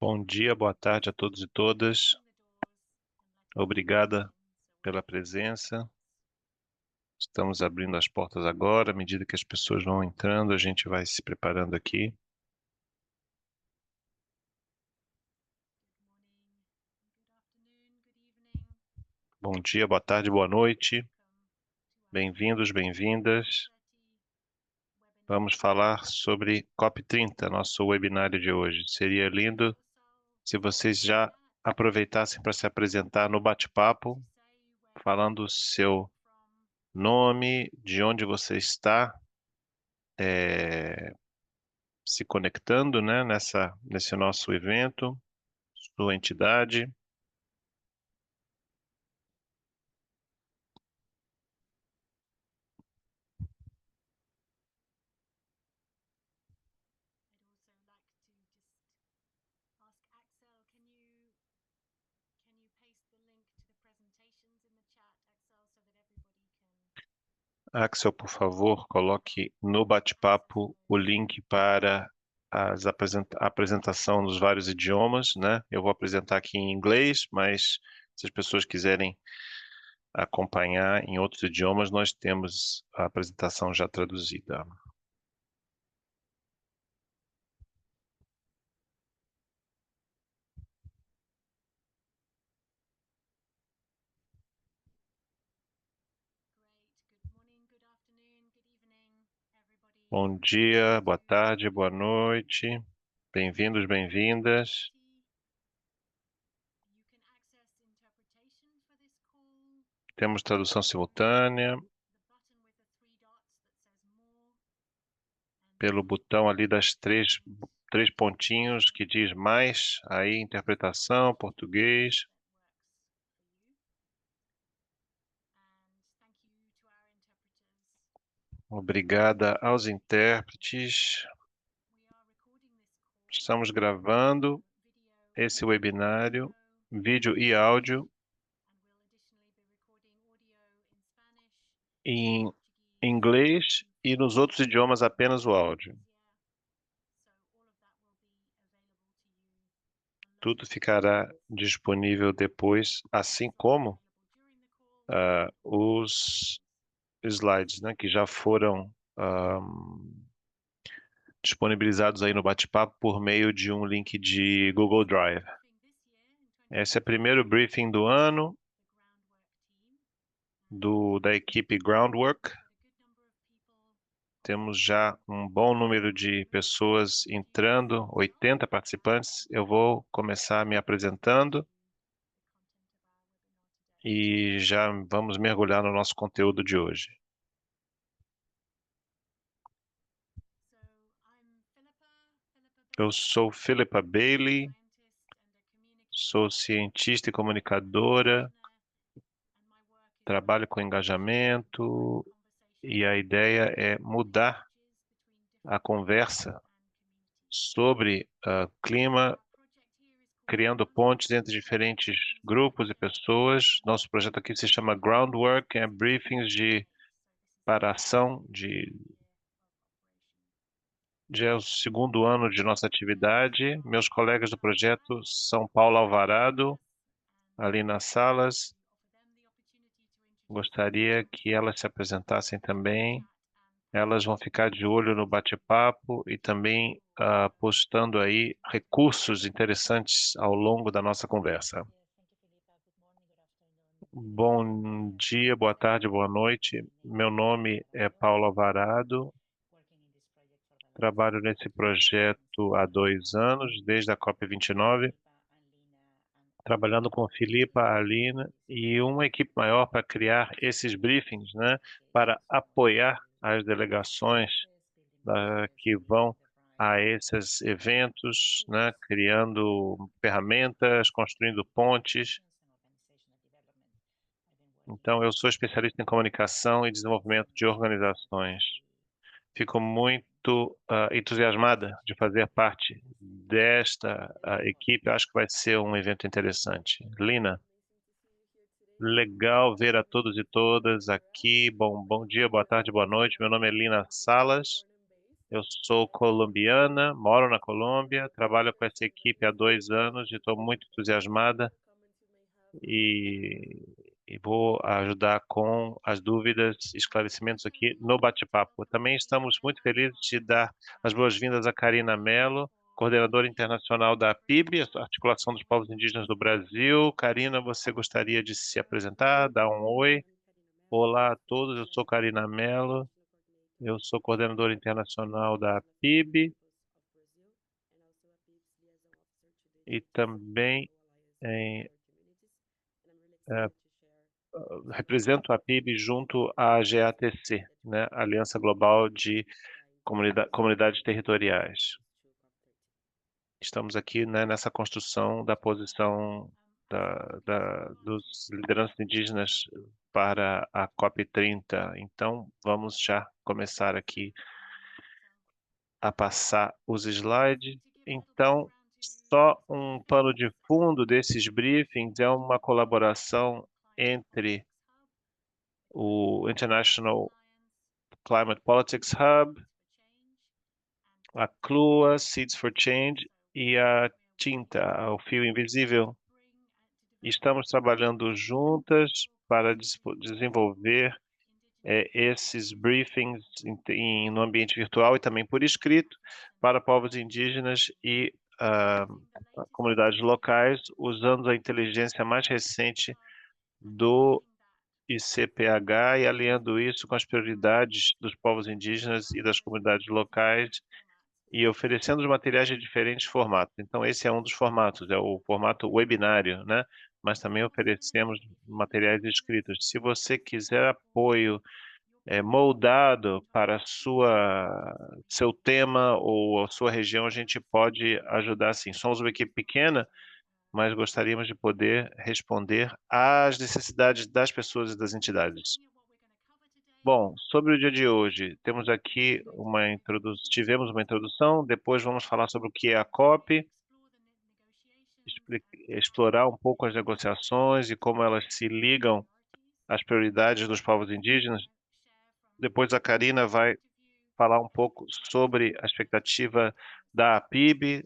Bom dia, boa tarde a todos e todas. Obrigada pela presença. Estamos abrindo as portas agora. À medida que as pessoas vão entrando, a gente vai se preparando aqui. Bom dia, boa tarde, boa noite. Bem-vindos, bem-vindas. Vamos falar sobre COP30, nosso webinário de hoje. Seria lindo se vocês já aproveitassem para se apresentar no bate-papo, falando o seu nome, de onde você está, se conectando, né, nesse nosso evento, sua entidade. Axel, por favor, coloque no bate-papo o link para a apresentação nos vários idiomas, né? Eu vou apresentar aqui em inglês, mas se as pessoas quiserem acompanhar em outros idiomas, nós temos a apresentação já traduzida. Bom dia, boa tarde, boa noite. Bem-vindos, bem-vindas. Temos tradução simultânea pelo botão ali das três pontinhos que diz mais, aí interpretação, português. Obrigada aos intérpretes. Estamos gravando esse webinário, vídeo e áudio, em inglês e nos outros idiomas apenas o áudio. Tudo ficará disponível depois, assim como os slides, né, que já foram disponibilizados aí no bate-papo por meio de um link de Google Drive. Esse é o primeiro briefing do ano da equipe Groundwork. Temos já um bom número de pessoas entrando, 80 participantes. Eu vou começar me apresentando e já vamos mergulhar no nosso conteúdo de hoje. Eu sou Philippa Bailey, sou cientista e comunicadora, trabalho com engajamento e a ideia é mudar a conversa sobre clima, criando pontes entre diferentes grupos e pessoas. Nosso projeto aqui se chama Groundwork, é briefings para ação já é o segundo ano de nossa atividade. Meus colegas do projeto são Paulo Alvarado, ali nas salas. Gostaria que elas se apresentassem também. Elas vão ficar de olho no bate-papo e também postando aí recursos interessantes ao longo da nossa conversa. Bom dia, boa tarde, boa noite. Meu nome é Paulo Alvarado. Trabalho nesse projeto há 2 anos, desde a COP29, trabalhando com Filipa, Alina e uma equipe maior para criar esses briefings, né, para apoiar as delegações que vão a esses eventos, né, criando ferramentas, construindo pontes. Então, eu sou especialista em comunicação e desenvolvimento de organizações. Fico muito entusiasmada de fazer parte desta equipe. Acho que vai ser um evento interessante. Lina, legal ver a todos e todas aqui. Bom dia, boa tarde, boa noite. Meu nome é Lina Salas. Eu sou colombiana, moro na Colômbia, trabalho com essa equipe há 2 anos e estou muito entusiasmada e, e vou ajudar com as dúvidas, esclarecimentos aqui no bate-papo. Também estamos muito felizes de dar as boas-vindas a Karina Mello, coordenadora internacional da APIB, a Articulação dos Povos Indígenas do Brasil. Karina, você gostaria de se apresentar, dar um oi? Olá a todos, eu sou Karina Mello, eu sou coordenadora internacional da APIB e também eh, eh, represento a PIB junto à GATC, né, Aliança Global de Comunidades Territoriais. Estamos aqui, né, nessa construção da posição dos lideranças indígenas para a COP30. Então, vamos já começar aqui a passar os slides. Então, só um pano de fundo desses briefings é uma colaboração entre o International Climate Politics Hub, a CLUA, Seeds for Change e a Tinta, o Fio Invisível. Estamos trabalhando juntas para desenvolver esses briefings no ambiente virtual e também por escrito para povos indígenas e ah, comunidades locais, usando a inteligência mais recente do ICPH e alinhando isso com as prioridades dos povos indígenas e das comunidades locais e oferecendo os materiais de diferentes formatos. Então, esse é um dos formatos, é o formato webinário, né? Mas também oferecemos materiais escritos. Se você quiser apoio moldado para seu tema ou a sua região, a gente pode ajudar sim. Somos uma equipe pequena, mas gostaríamos de poder responder às necessidades das pessoas e das entidades. Bom, sobre o dia de hoje, temos aqui tivemos uma introdução, depois vamos falar sobre o que é a COP, explorar um pouco as negociações e como elas se ligam às prioridades dos povos indígenas. Depois a Karina vai falar um pouco sobre a expectativa da APIB,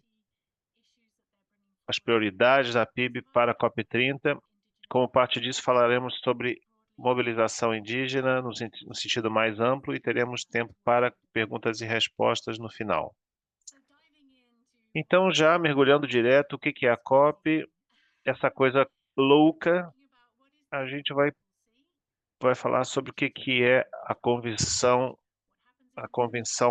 as prioridades da PIB para a COP30. Como parte disso, falaremos sobre mobilização indígena no sentido mais amplo e teremos tempo para perguntas e respostas no final. Então, já mergulhando direto, o que que é a COP? Essa coisa louca, a gente vai falar sobre o que que é a Convenção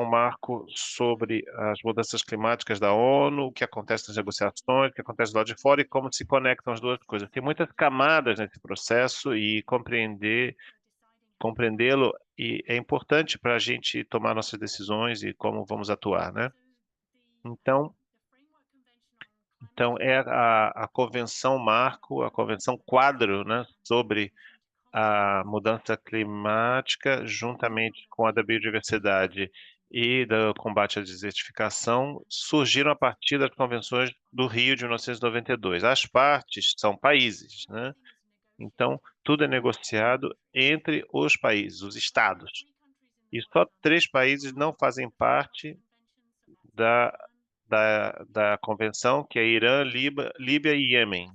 Marco sobre as mudanças climáticas da ONU, o que acontece nas negociações, o que acontece do lado de fora e como se conectam as duas coisas. Tem muitas camadas nesse processo e compreendê-lo e é importante para a gente tomar nossas decisões e como vamos atuar, né? Então, então é a Convenção Marco, a Convenção Quadro, né, sobre a mudança climática, juntamente com a da biodiversidade e do combate à desertificação, surgiram a partir das convenções do Rio de 1992. As partes são países, né? Então, tudo é negociado entre os países, os estados. E só 3 países não fazem parte da, da convenção, que é Irã, Líbia e Iêmen.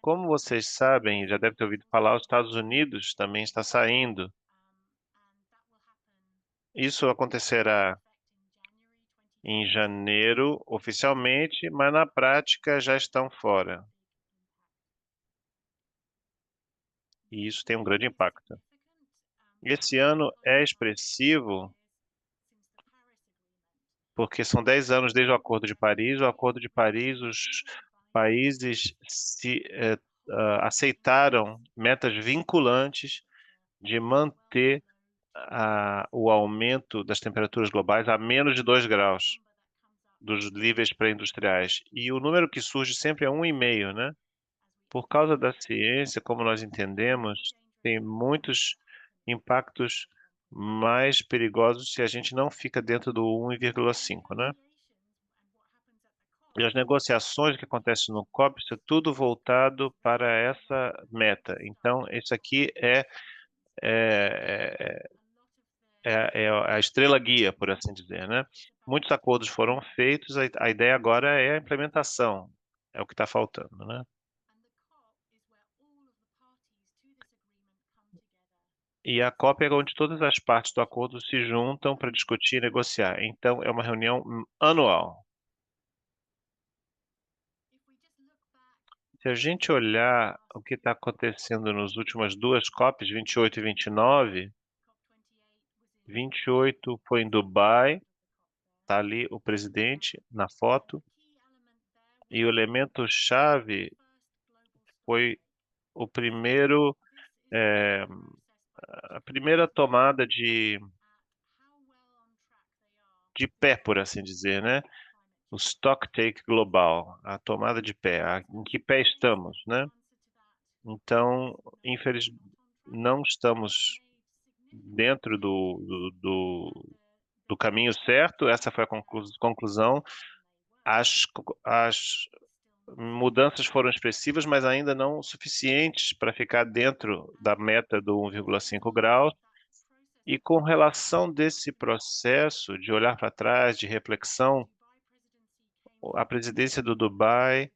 Como vocês sabem, já devem ter ouvido falar, os Estados Unidos também está saindo. Isso acontecerá em janeiro, oficialmente, mas na prática já estão fora. E isso tem um grande impacto. Esse ano é expressivo porque são 10 anos desde o Acordo de Paris. O Acordo de Paris, os países aceitaram metas vinculantes de manter o aumento das temperaturas globais a menos de 2 graus dos níveis pré-industriais. E o número que surge sempre é 1,5, né? Por causa da ciência, como nós entendemos, tem muitos impactos mais perigosos se a gente não fica dentro do 1,5, né? E as negociações que acontecem no COP, isso é tudo voltado para essa meta. Então, isso aqui é a estrela guia, por assim dizer, né? Muitos acordos foram feitos, a ideia agora é a implementação, é o que está faltando, né? E a COP é onde todas as partes do acordo se juntam para discutir e negociar. Então, é uma reunião anual. Se a gente olhar o que está acontecendo nas últimas duas COPs, 28 e 29, 28 foi em Dubai, está ali o presidente na foto, e o elemento chave foi o primeiro, é, a primeira tomada de pé, por assim dizer, né? O stock take global, a tomada de pé, em que pé estamos, né? Então, infelizmente, não estamos dentro do caminho certo, essa foi a conclusão. As mudanças foram expressivas, mas ainda não suficientes para ficar dentro da meta do 1,5 graus. E com relação desse processo de olhar para trás, de reflexão, a presidência do Dubai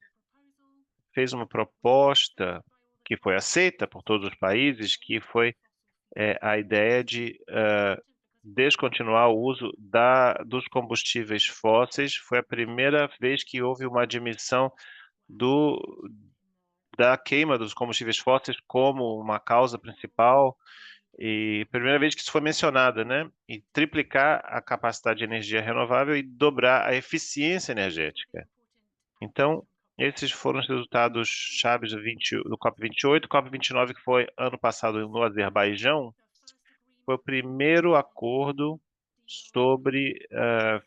fez uma proposta que foi aceita por todos os países, que foi a ideia de descontinuar o uso dos combustíveis fósseis. Foi a primeira vez que houve uma admissão do, da queima dos combustíveis fósseis como uma causa principal e primeira vez que isso foi mencionado, né? E triplicar a capacidade de energia renovável e dobrar a eficiência energética. Então, esses foram os resultados chaves do COP28. COP29, que foi ano passado no Azerbaijão, foi o primeiro acordo sobre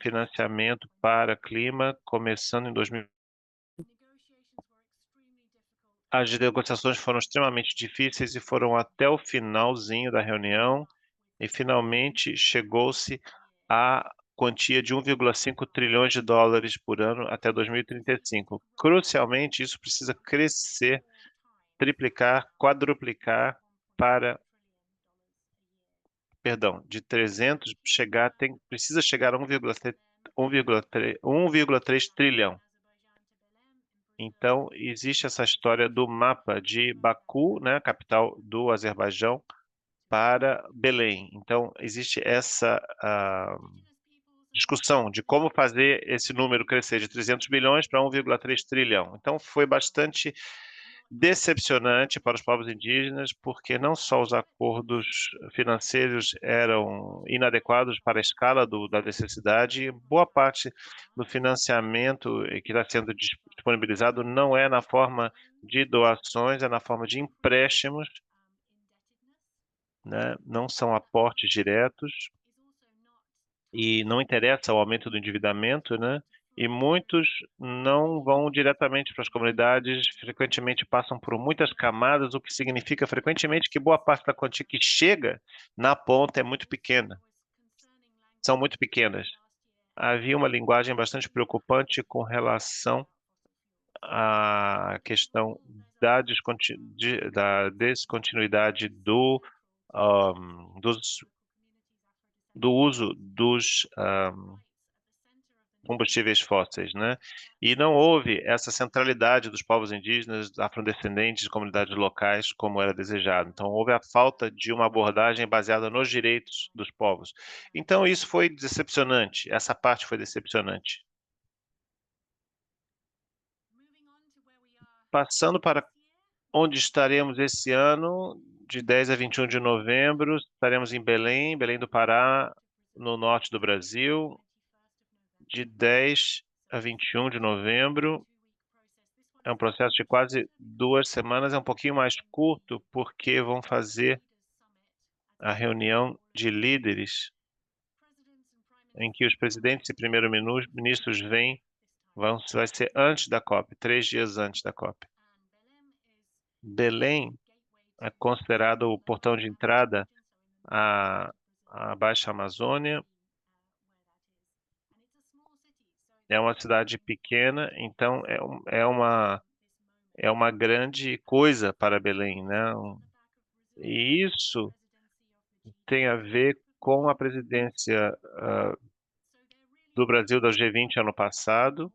financiamento para clima, começando em 2000. As negociações foram extremamente difíceis e foram até o finalzinho da reunião, e finalmente chegou-se à quantia de 1,5 trilhões de dólares por ano até 2035. Crucialmente, isso precisa crescer, triplicar, quadruplicar para, perdão, de 300 precisa chegar a 1,3 trilhão. Então, existe essa história do mapa de Baku, né, capital do Azerbaijão, para Belém. Então, existe essa discussão de como fazer esse número crescer de 300 bilhões para 1,3 trilhão. Então, foi bastante decepcionante para os povos indígenas, porque não só os acordos financeiros eram inadequados para a escala da necessidade, boa parte do financiamento que está sendo disponibilizado não é na forma de doações, é na forma de empréstimos, né? Não são aportes diretos e não interessa o aumento do endividamento, né? E muitos não vão diretamente para as comunidades, frequentemente passam por muitas camadas, o que significa frequentemente que boa parte da quantia que chega na ponta é muito pequena, são muito pequenas. Havia uma linguagem bastante preocupante com relação à questão da descontinuidade do uso dos combustíveis fósseis, né? E não houve essa centralidade dos povos indígenas, afrodescendentes, comunidades locais, como era desejado. Então, houve a falta de uma abordagem baseada nos direitos dos povos. Então, isso foi decepcionante, essa parte foi decepcionante. Passando para onde estaremos esse ano, de 10 a 21 de novembro, estaremos em Belém, Belém do Pará, no norte do Brasil, de 10 a 21 de novembro. É um processo de quase 2 semanas, é um pouquinho mais curto, porque vão fazer a reunião de líderes, em que os presidentes e primeiros-ministros vai ser antes da COP, 3 dias antes da COP. Belém é considerado o portão de entrada à Baixa Amazônia. É uma cidade pequena, então é uma grande coisa para Belém, né? E isso tem a ver com a presidência do Brasil da G20 ano passado.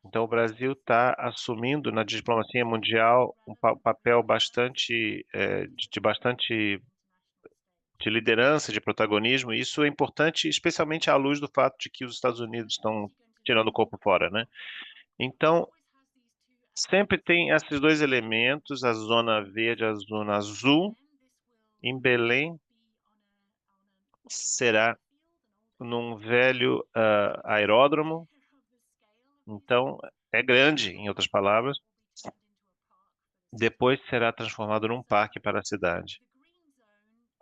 Então, o Brasil está assumindo na diplomacia mundial um papel bastante, de liderança, de protagonismo, e isso é importante, especialmente à luz do fato de que os Estados Unidos estão tirando o corpo fora, né? Então, sempre tem esses dois elementos, a zona verde, a zona azul. Em Belém, será num velho aeródromo, então é grande, em outras palavras. Depois será transformado num parque para a cidade.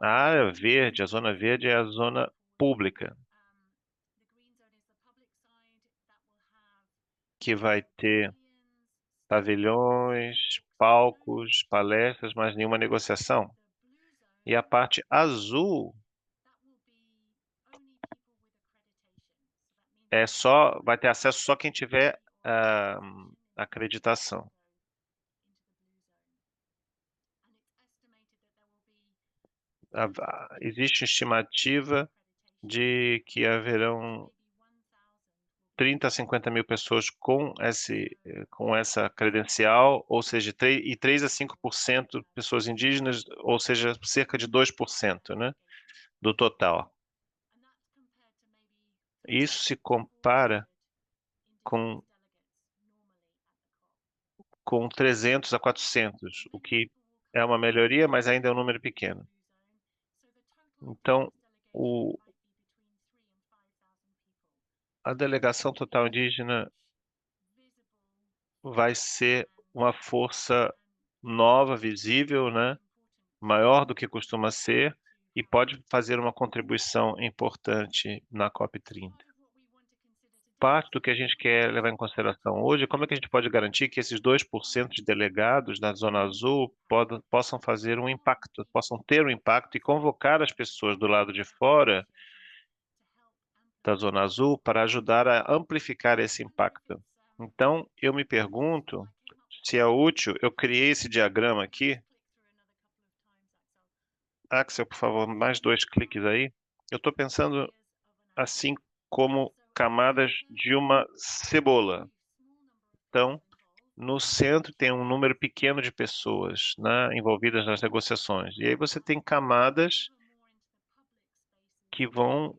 A área verde, a zona verde é a zona pública, que vai ter pavilhões, palcos, palestras, mas nenhuma negociação. E a parte azul vai ter acesso só quem tiver acreditação. Existe estimativa de que haverão 30 a 50 mil pessoas com essa credencial, ou seja, 3 a 5% pessoas indígenas, ou seja, cerca de 2%, né, do total. Isso se compara com, com 300 a 400, o que é uma melhoria, mas ainda é um número pequeno. Então, a delegação total indígena vai ser uma força nova, visível, né? Maior do que costuma ser e pode fazer uma contribuição importante na COP30. Parte do que a gente quer levar em consideração hoje é como é que a gente pode garantir que esses 2% de delegados da Zona Azul possam fazer um impacto, possam ter um impacto e convocar as pessoas do lado de fora da Zona Azul para ajudar a amplificar esse impacto. Então, eu me pergunto se é útil, eu criei esse diagrama aqui. Axel, por favor, mais 2 cliques aí. Eu estou pensando assim como camadas de uma cebola. Então, no centro tem um número pequeno de pessoas, né, envolvidas nas negociações. E aí você tem camadas que vão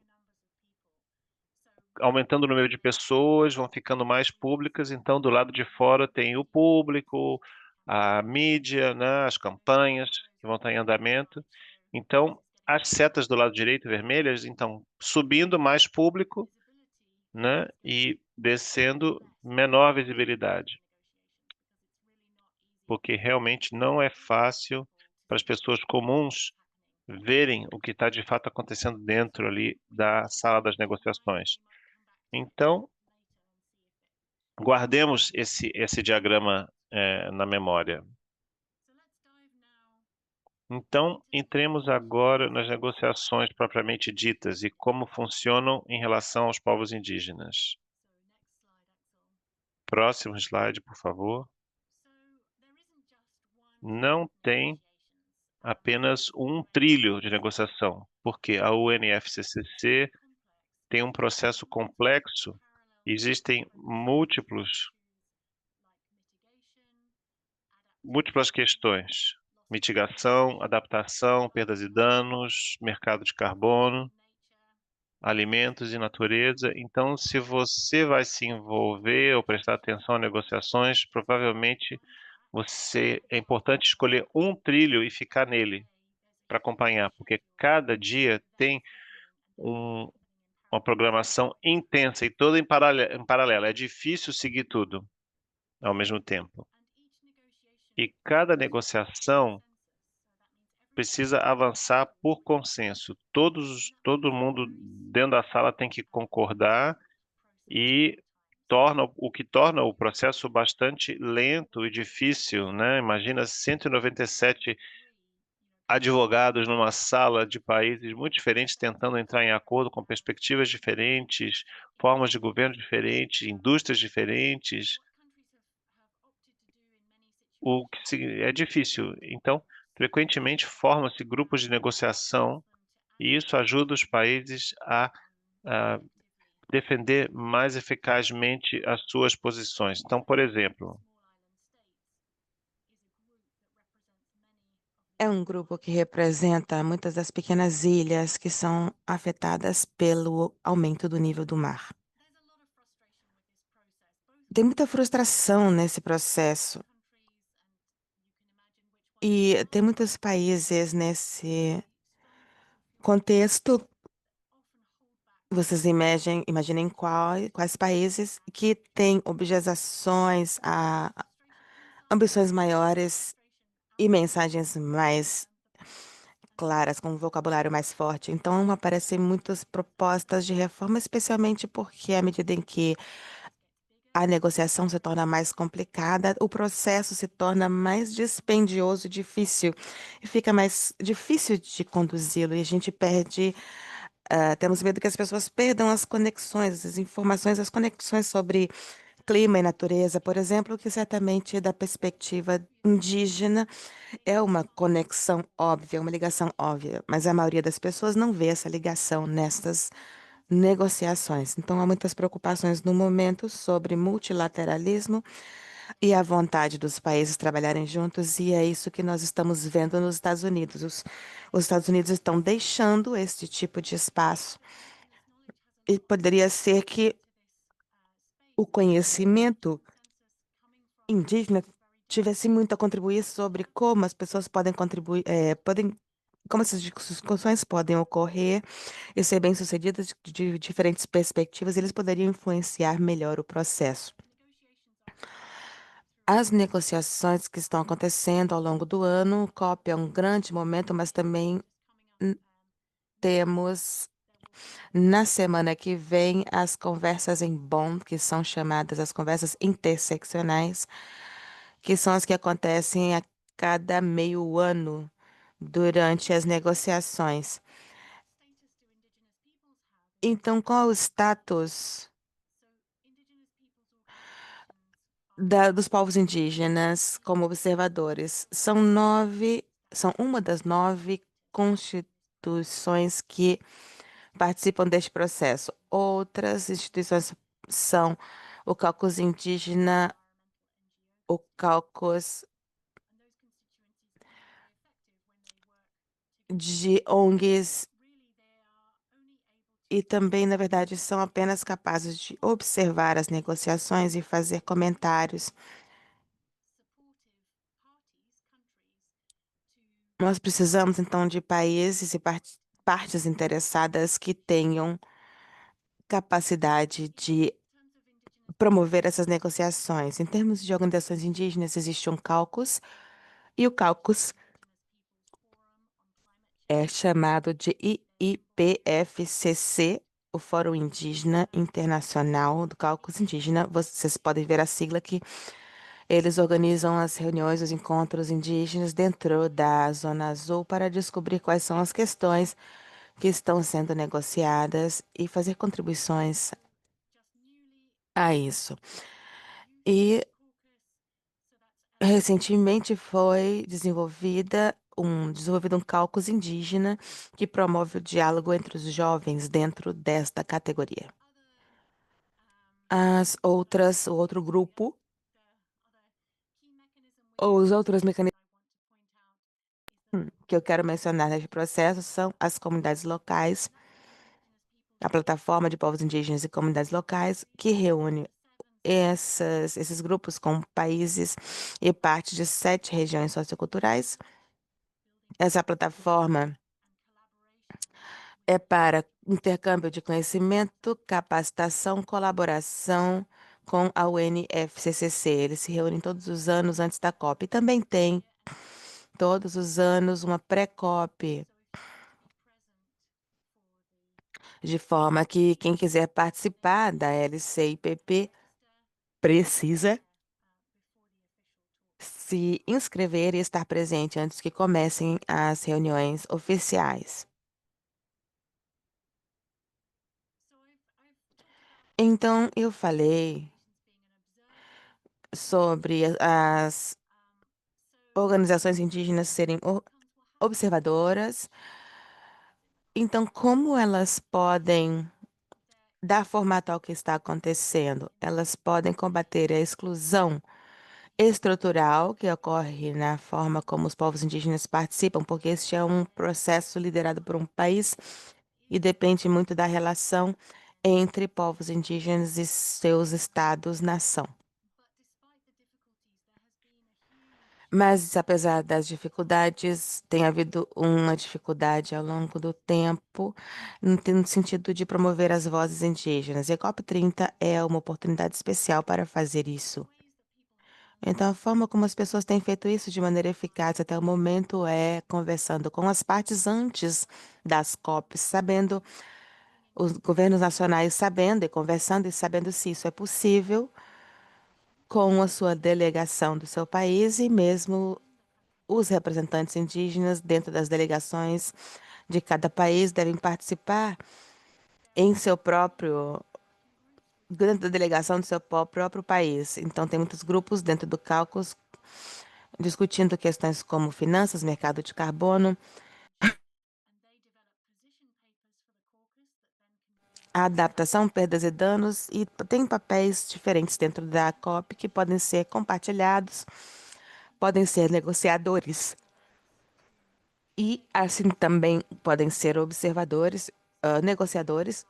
aumentando o número de pessoas, vão ficando mais públicas. Então, do lado de fora tem o público, a mídia, né, as campanhas que vão estar em andamento. Então, as setas do lado direito vermelhas, então, subindo mais público, né, e descendo menor visibilidade, porque realmente não é fácil para as pessoas comuns verem o que está de fato acontecendo dentro ali da sala das negociações. Então, guardemos esse diagrama na memória. Então, entremos agora nas negociações propriamente ditas e como funcionam em relação aos povos indígenas. Próximo slide, por favor. Não tem apenas um trilho de negociação, porque a UNFCCC tem um processo complexo, existem múltiplas questões: mitigação, adaptação, perdas e danos, mercado de carbono, alimentos e natureza. Então, se você vai se envolver ou prestar atenção a negociações, provavelmente é importante escolher um trilho e ficar nele para acompanhar, porque cada dia tem uma programação intensa e toda em paralelo. É difícil seguir tudo ao mesmo tempo. E cada negociação precisa avançar por consenso. Todo mundo dentro da sala tem que concordar e o que torna o processo bastante lento e difícil, né? Imagina 197 advogados numa sala de países muito diferentes tentando entrar em acordo com perspectivas diferentes, formas de governo diferentes, indústrias diferentes. É difícil. Então, frequentemente formam-se grupos de negociação e isso ajuda os países a defender mais eficazmente as suas posições. Então, por exemplo, É um grupo que representa muitas das pequenas ilhas que são afetadas pelo aumento do nível do mar. Tem muita frustração nesse processo e tem muitos países nesse contexto. Vocês imaginem quais países que têm objeções a ambições maiores e mensagens mais claras, com um vocabulário mais forte. Então, aparecem muitas propostas de reforma, especialmente porque, à medida em que a negociação se torna mais complicada, o processo se torna mais dispendioso, difícil, e fica mais difícil de conduzi-lo, e a gente perde. Temos medo que as pessoas perdam as conexões, as informações, as conexões sobre clima e natureza, por exemplo, que certamente, da perspectiva indígena, é uma conexão óbvia, uma ligação óbvia, mas a maioria das pessoas não vê essa ligação nestas negociações. Então, há muitas preocupações no momento sobre multilateralismo e a vontade dos países trabalharem juntos, e é isso que nós estamos vendo nos Estados Unidos. Os Estados Unidos estão deixando este tipo de espaço, e poderia ser que o conhecimento indígena tivesse muito a contribuir sobre como as pessoas podem contribuir, como essas discussões podem ocorrer e ser bem-sucedidas de diferentes perspectivas, eles poderiam influenciar melhor o processo. As negociações que estão acontecendo ao longo do ano, o COP é um grande momento, mas também hum, temos na semana que vem as conversas em Bonn, que são chamadas as conversas interseccionais, que são as que acontecem a cada meio ano durante as negociações. Então, qual é o status dos povos indígenas como observadores? São uma das 9 constituições que participam deste processo. Outras instituições são o Caucus Indígena, o Caucus de ONGs, e também, na verdade, são apenas capazes de observar as negociações e fazer comentários. Nós precisamos, então, de países e partes interessadas que tenham capacidade de promover essas negociações. Em termos de organizações indígenas, existe um caucus, e o caucus é chamado de IIPFCC, o Fórum Indígena Internacional do Caucus Indígena. Vocês podem ver a sigla que eles organizam as reuniões, os encontros indígenas dentro da Zona Azul para descobrir quais são as questões que estão sendo negociadas e fazer contribuições a isso. E recentemente foi desenvolvido um caucus indígena que promove o diálogo entre os jovens dentro desta categoria. O outro grupo, ou os outros mecanismos que eu quero mencionar neste processo são as comunidades locais, a plataforma de povos indígenas e comunidades locais, que reúne esses grupos com países e partes de 7 regiões socioculturais. Essa plataforma é para intercâmbio de conhecimento, capacitação, colaboração com a UNFCCC. Eles se reúnem todos os anos antes da COP. E também tem, todos os anos, uma pré-COP, de forma que quem quiser participar da LCIPP precisa se inscrever e estar presente antes que comecem as reuniões oficiais. Então, eu falei sobre as organizações indígenas serem observadoras, Então, como elas podem dar formato ao que está acontecendo? Elas podem combater a exclusão estrutural que ocorre na forma como os povos indígenas participam, porque este é um processo liderado por um país e depende muito da relação entre povos indígenas e seus estados-nação. Mas, apesar das dificuldades, tem havido uma dificuldade ao longo do tempo, no sentido de promover as vozes indígenas. E a COP30 é uma oportunidade especial para fazer isso. Então, a forma como as pessoas têm feito isso de maneira eficaz até o momento é conversando com as partes antes das COPs, sabendo, os governos nacionais sabendo e conversando e sabendo se isso é possível com a sua delegação do seu país e mesmo os representantes indígenas dentro das delegações de cada país devem participar em seu próprio, dentro da delegação do seu próprio país. Então, tem muitos grupos dentro do caucus discutindo questões como finanças, mercado de carbono, a adaptação, perdas e danos, e tem papéis diferentes dentro da COP que podem ser compartilhados, podem ser negociadores e, assim, também podem ser observadores, negociadores.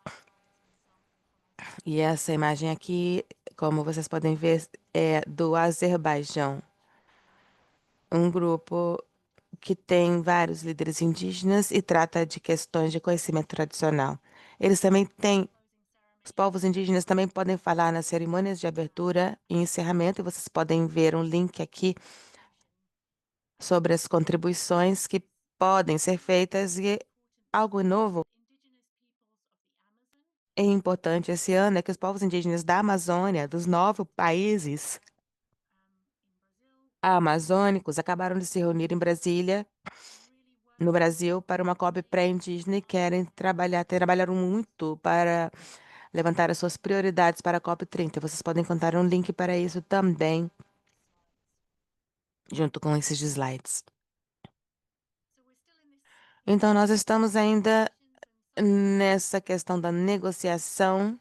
E essa imagem aqui, como vocês podem ver, é do Azerbaijão, um grupo que tem vários líderes indígenas e trata de questões de conhecimento tradicional. Eles também têm, os povos indígenas também podem falar nas cerimônias de abertura e encerramento, e vocês podem ver um link aqui sobre as contribuições que podem ser feitas e algo novo e importante esse ano é que os povos indígenas da Amazônia, dos 9 países amazônicos, acabaram de se reunir em Brasília, no Brasil, para uma COP pré-indígena e querem trabalhar, trabalharam muito para levantar as suas prioridades para a COP30. Vocês podem encontrar um link para isso também, junto com esses slides. Então, nós estamos ainda nessa questão da negociação.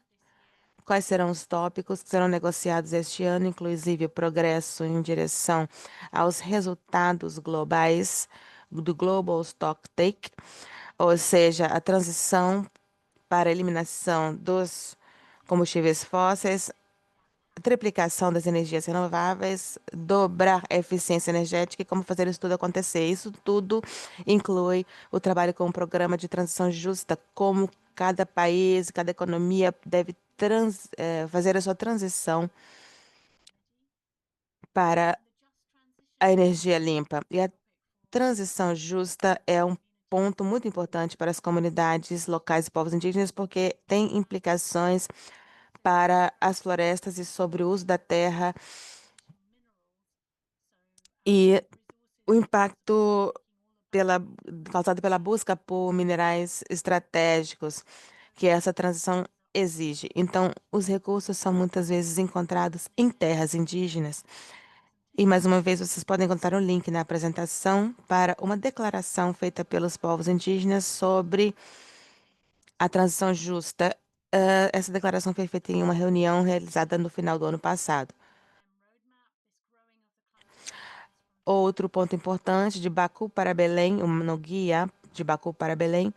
Quais serão os tópicos que serão negociados este ano, inclusive o progresso em direção aos resultados globais do Global Stocktake, ou seja, a transição para a eliminação dos combustíveis fósseis, triplicação das energias renováveis, dobrar a eficiência energética e como fazer isso tudo acontecer. Isso tudo inclui o trabalho com o programa de transição justa, como cada país, cada economia deve fazer a sua transição para a energia limpa. E a transição justa é um ponto muito importante para as comunidades locais e povos indígenas, porque tem implicações para as florestas e sobre o uso da terra e o impacto causado pela busca por minerais estratégicos que essa transição exige. Então, os recursos são muitas vezes encontrados em terras indígenas. E mais uma vez, vocês podem encontrar um link na apresentação para uma declaração feita pelos povos indígenas sobre a transição justa. Essa declaração foi feita em uma reunião realizada no final do ano passado. Outro ponto importante de Baku para Belém, no guia de Baku para Belém,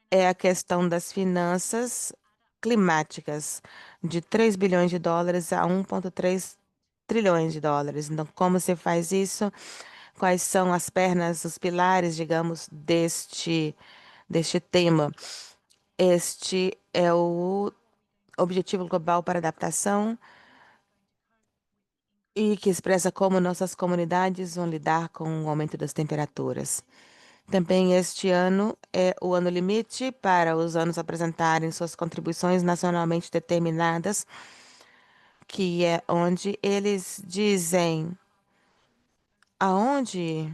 é a questão das finanças climáticas, de 3 bilhões de dólares a 1,3 trilhões de dólares. Então, como se faz isso? Quais são as pernas, os pilares, digamos, deste tema? Este é o Objetivo Global para Adaptação e que expressa como nossas comunidades vão lidar com o aumento das temperaturas. Também este ano é o ano limite para os anos apresentarem suas contribuições nacionalmente determinadas, que é onde eles dizem aonde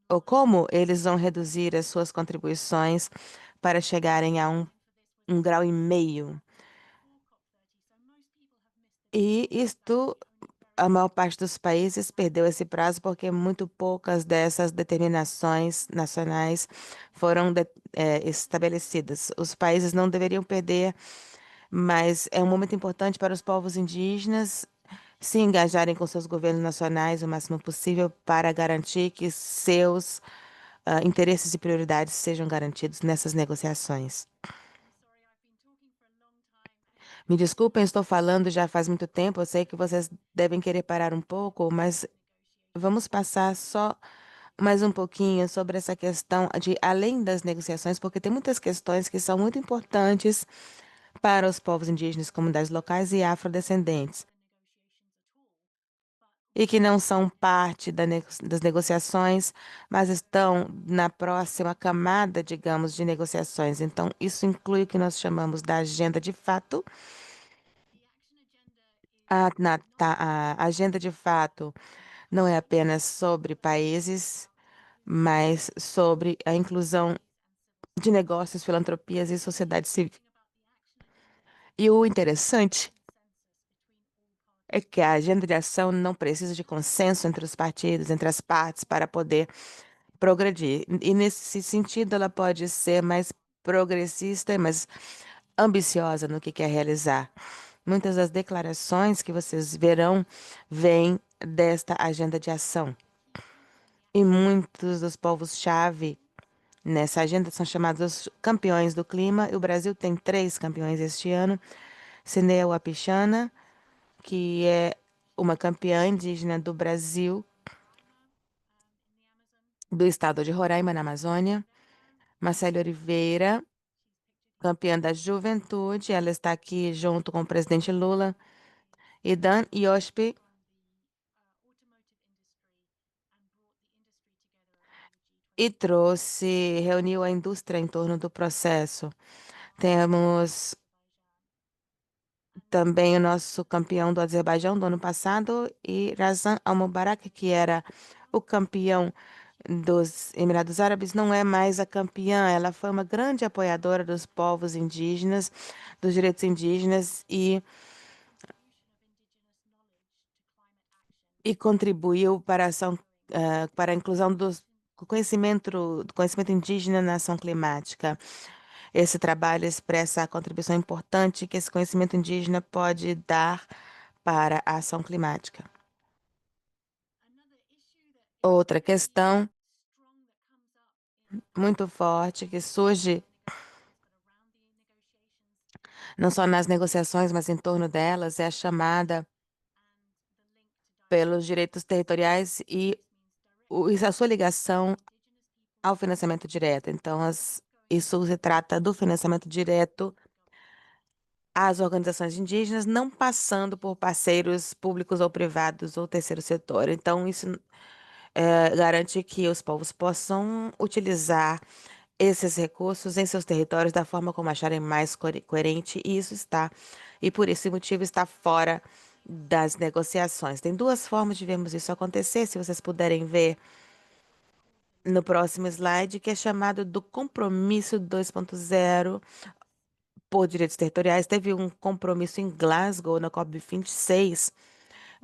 ou como eles vão reduzir as suas contribuições para chegarem a 1,5 graus. E isto a maior parte dos países perdeu esse prazo porque muito poucas dessas determinações nacionais foram estabelecidas. Os países não deveriam perder, mas é um momento importante para os povos indígenas se engajarem com seus governos nacionais o máximo possível para garantir que seus interesses e prioridades sejam garantidos nessas negociações. Me desculpem, estou falando já faz muito tempo. Eu sei que vocês devem querer parar um pouco, mas vamos passar só mais um pouquinho sobre essa questão de além das negociações, porque tem muitas questões que são muito importantes para os povos indígenas, comunidades locais e afrodescendentes, e que não são parte das negociações, mas estão na próxima camada, digamos, de negociações. Então, isso inclui o que nós chamamos da agenda de fato. A agenda de fato não é apenas sobre países, mas sobre a inclusão de negócios, filantropias e sociedade civil. E o interessante é que a agenda de ação não precisa de consenso entre os partidos, entre as partes, para poder progredir. E nesse sentido, ela pode ser mais progressista e mais ambiciosa no que quer realizar. Muitas das declarações que vocês verão vêm desta agenda de ação. E muitos dos povos-chave nessa agenda são chamados os campeões do clima. E o Brasil tem 3 campeões este ano. Cineu Wapichana, que é uma campeã indígena do Brasil, do estado de Roraima, na Amazônia. Marcele Oliveira, campeã da juventude, ela está aqui junto com o presidente Lula. E Dan Yoshpe, reuniu a indústria em torno do processo. Temos também o nosso campeão do Azerbaijão do ano passado e Razan Al-Mubarak, que era o campeão dos Emirados Árabes, não é mais a campeã. Ela foi uma grande apoiadora dos povos indígenas, dos direitos indígenas e contribuiu para para a inclusão do conhecimento indígena na ação climática. Esse trabalho expressa a contribuição importante que esse conhecimento indígena pode dar para a ação climática. Outra questão muito forte que surge não só nas negociações, mas em torno delas, é a chamada pelos direitos territoriais e a sua ligação ao financiamento direto. Então, isso se trata do financiamento direto às organizações indígenas, não passando por parceiros públicos ou privados ou terceiro setor. Então, isso garante que os povos possam utilizar esses recursos em seus territórios da forma como acharem mais coerente, e e por esse motivo está fora das negociações. Tem 2 formas de vermos isso acontecer, se vocês puderem ver no próximo slide, que é chamado do compromisso 2.0 por direitos territoriais. Teve um compromisso em Glasgow, na COP26,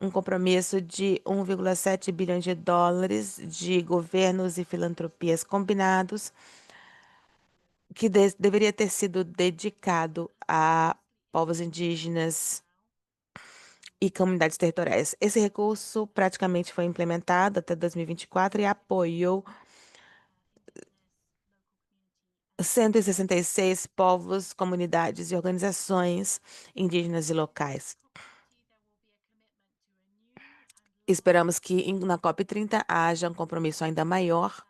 um compromisso de 1,7 bilhões de dólares de governos e filantropias combinados, que deveria ter sido dedicado a povos indígenas e comunidades territoriais. Esse recurso praticamente foi implementado até 2024 e apoiou 166 povos, comunidades e organizações indígenas e locais. Esperamos que na COP30 haja um compromisso ainda maior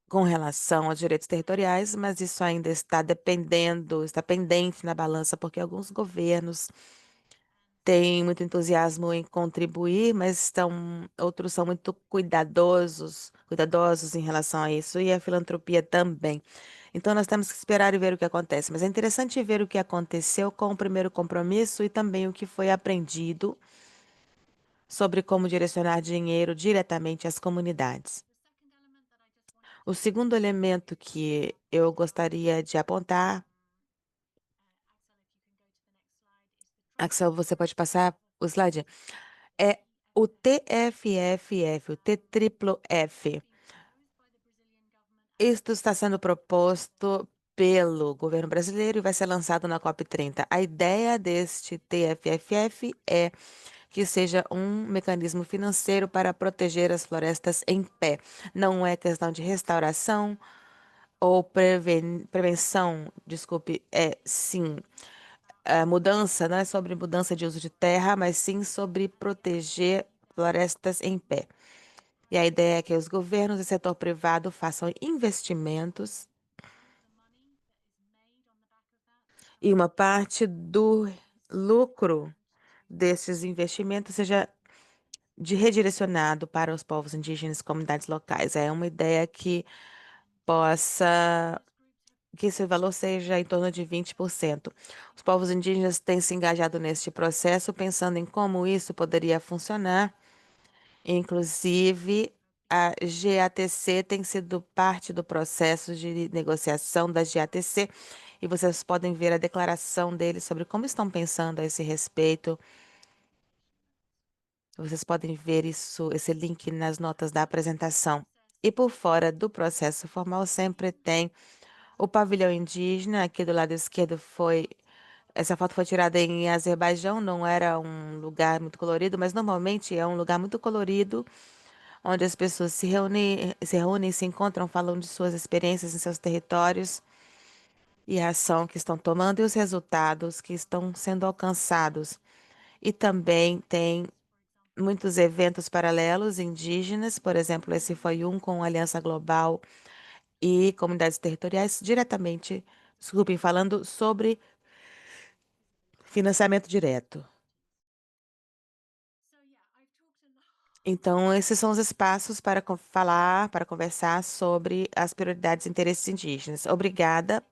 com relação aos direitos territoriais, mas isso ainda está pendente na balança, porque alguns governos têm muito entusiasmo em contribuir, mas outros são muito cuidadosos em relação a isso, e a filantropia também. Então nós temos que esperar e ver o que acontece. Mas é interessante ver o que aconteceu com o primeiro compromisso e também o que foi aprendido sobre como direcionar dinheiro diretamente às comunidades. O segundo elemento que eu gostaria de apontar, Axel, você pode passar o slide? É o TFFF, o TFFF. Isto está sendo proposto pelo governo brasileiro e vai ser lançado na COP30. A ideia deste TFFF é que seja um mecanismo financeiro para proteger as florestas em pé. Não é questão de restauração ou prevenção, desculpe, é sim. A mudança não é sobre mudança de uso de terra, mas sim sobre proteger florestas em pé. E a ideia é que os governos e setor privado façam investimentos e uma parte do lucro desses investimentos seja redirecionado para os povos indígenas e comunidades locais. É uma ideia que possa, que esse valor seja em torno de 20%. Os povos indígenas têm se engajado neste processo, pensando em como isso poderia funcionar. Inclusive, a GATC tem sido parte do processo de negociação da GATC, e vocês podem ver a declaração deles sobre como estão pensando a esse respeito. Vocês podem ver isso, esse link nas notas da apresentação. E por fora do processo formal sempre tem o pavilhão indígena. Aqui do lado esquerdo foi. Essa foto foi tirada em Azerbaijão, não era um lugar muito colorido, mas normalmente é um lugar muito colorido, onde as pessoas se reúnem, se encontram, falam de suas experiências em seus territórios e a ação que estão tomando e os resultados que estão sendo alcançados. E também tem muitos eventos paralelos indígenas, por exemplo, esse foi um com Aliança Global e comunidades territoriais diretamente, desculpem, falando sobre financiamento direto. Então, esses são os espaços para falar, para conversar sobre as prioridades e interesses indígenas. Obrigada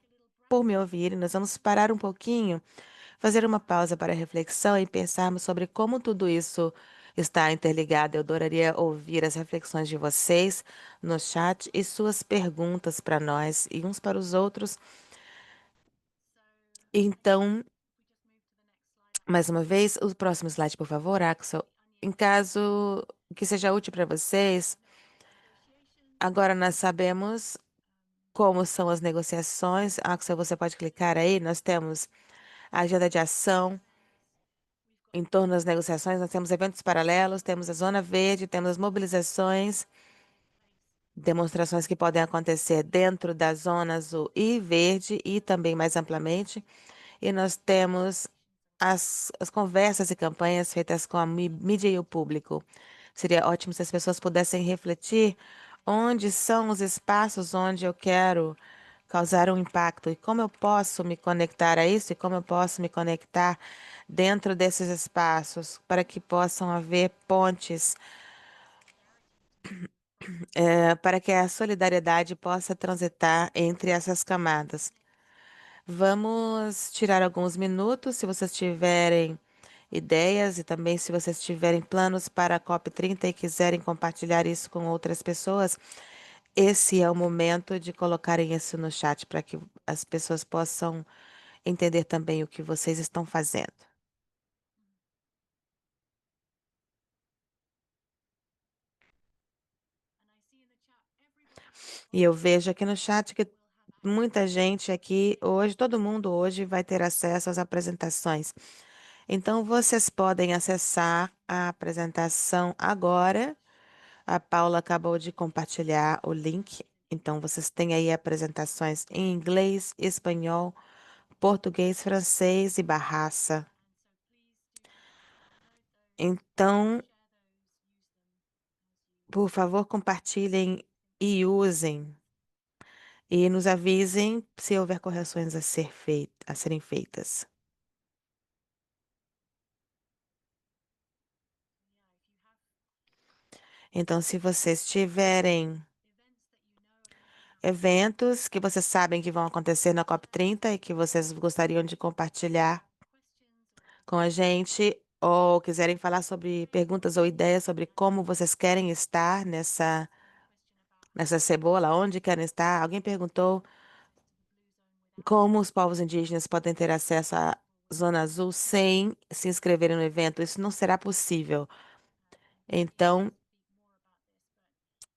por me ouvir. Nós vamos parar um pouquinho, fazer uma pausa para reflexão e pensarmos sobre como tudo isso está interligado. Eu adoraria ouvir as reflexões de vocês no chat e suas perguntas para nós e uns para os outros. Então, mais uma vez, o próximo slide, por favor, Axel. Em caso que seja útil para vocês, agora nós sabemos como são as negociações. Axel, você pode clicar aí. Nós temos a agenda de ação em torno das negociações. Nós temos eventos paralelos, temos a Zona Verde, temos as mobilizações, demonstrações que podem acontecer dentro da Zona Azul e Verde e também mais amplamente. E nós temos as conversas e campanhas feitas com a mídia e o público. Seria ótimo se as pessoas pudessem refletir onde são os espaços onde eu quero causar um impacto e como eu posso me conectar a isso e como eu posso me conectar dentro desses espaços para que possam haver pontes, para que a solidariedade possa transitar entre essas camadas. Vamos tirar alguns minutos, se vocês tiverem ideias e também se vocês tiverem planos para a COP30 e quiserem compartilhar isso com outras pessoas, esse é o momento de colocarem isso no chat para que as pessoas possam entender também o que vocês estão fazendo. E eu vejo aqui no chat que muita gente aqui hoje, todo mundo hoje vai ter acesso às apresentações. Então, vocês podem acessar a apresentação agora. A Paula acabou de compartilhar o link. Então, vocês têm aí apresentações em inglês, espanhol, português, francês e barraça. Então, por favor, compartilhem e usem. E nos avisem se houver correções a serem feitas. Então, se vocês tiverem eventos que vocês sabem que vão acontecer na COP30 e que vocês gostariam de compartilhar com a gente, ou quiserem falar sobre perguntas ou ideias sobre como vocês querem estar nessa cebola, onde querem estar. Alguém perguntou como os povos indígenas podem ter acesso Zona Azul sem se inscreverem no evento. Isso não será possível. Então,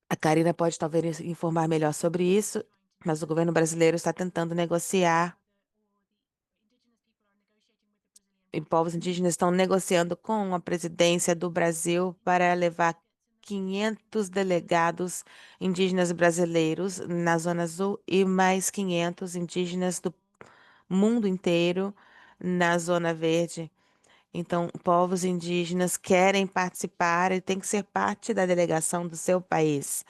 a Karina pode talvez informar melhor sobre isso, mas o governo brasileiro está tentando negociar e povos indígenas estão negociando com a presidência do Brasil para levar 500 delegados indígenas brasileiros na Zona Azul e mais 500 indígenas do mundo inteiro na Zona Verde. Então, povos indígenas querem participar e tem que ser parte da delegação do seu país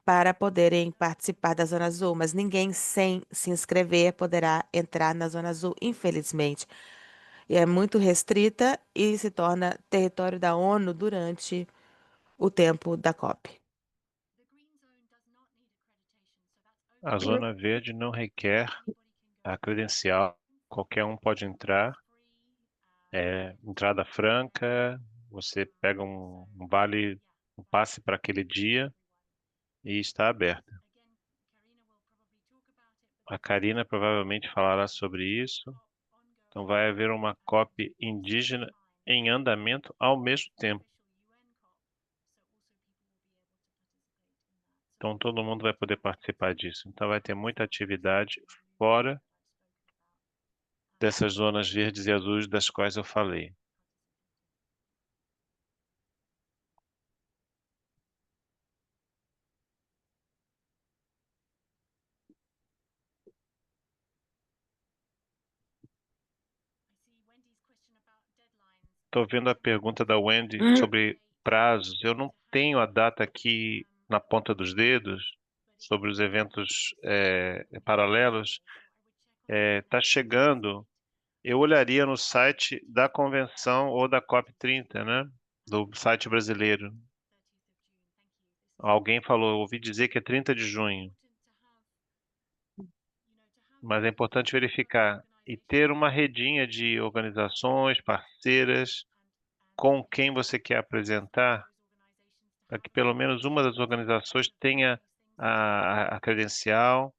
para poderem participar da Zona Azul, mas ninguém sem se inscrever poderá entrar na Zona Azul, infelizmente. E é muito restrita e se torna território da ONU durante o tempo da COP. A Zona Verde não requer a credencial, qualquer um pode entrar, é entrada franca, você pega um vale, um passe para aquele dia e está aberta. A Karina provavelmente falará sobre isso. Então vai haver uma COP indígena em andamento ao mesmo tempo. Então todo mundo vai poder participar disso. Então vai ter muita atividade fora dessas zonas verdes e azuis das quais eu falei. Estou vendo a pergunta da Wendy sobre prazos. Eu não tenho a data aqui na ponta dos dedos sobre os eventos paralelos. Está chegando. Eu olharia no site da convenção ou da COP30, né? Do site brasileiro. Alguém falou, ouvi dizer que é 30 de junho, mas é importante verificar e ter uma redinha de organizações, parceiras, com quem você quer apresentar, para que pelo menos uma das organizações tenha a credencial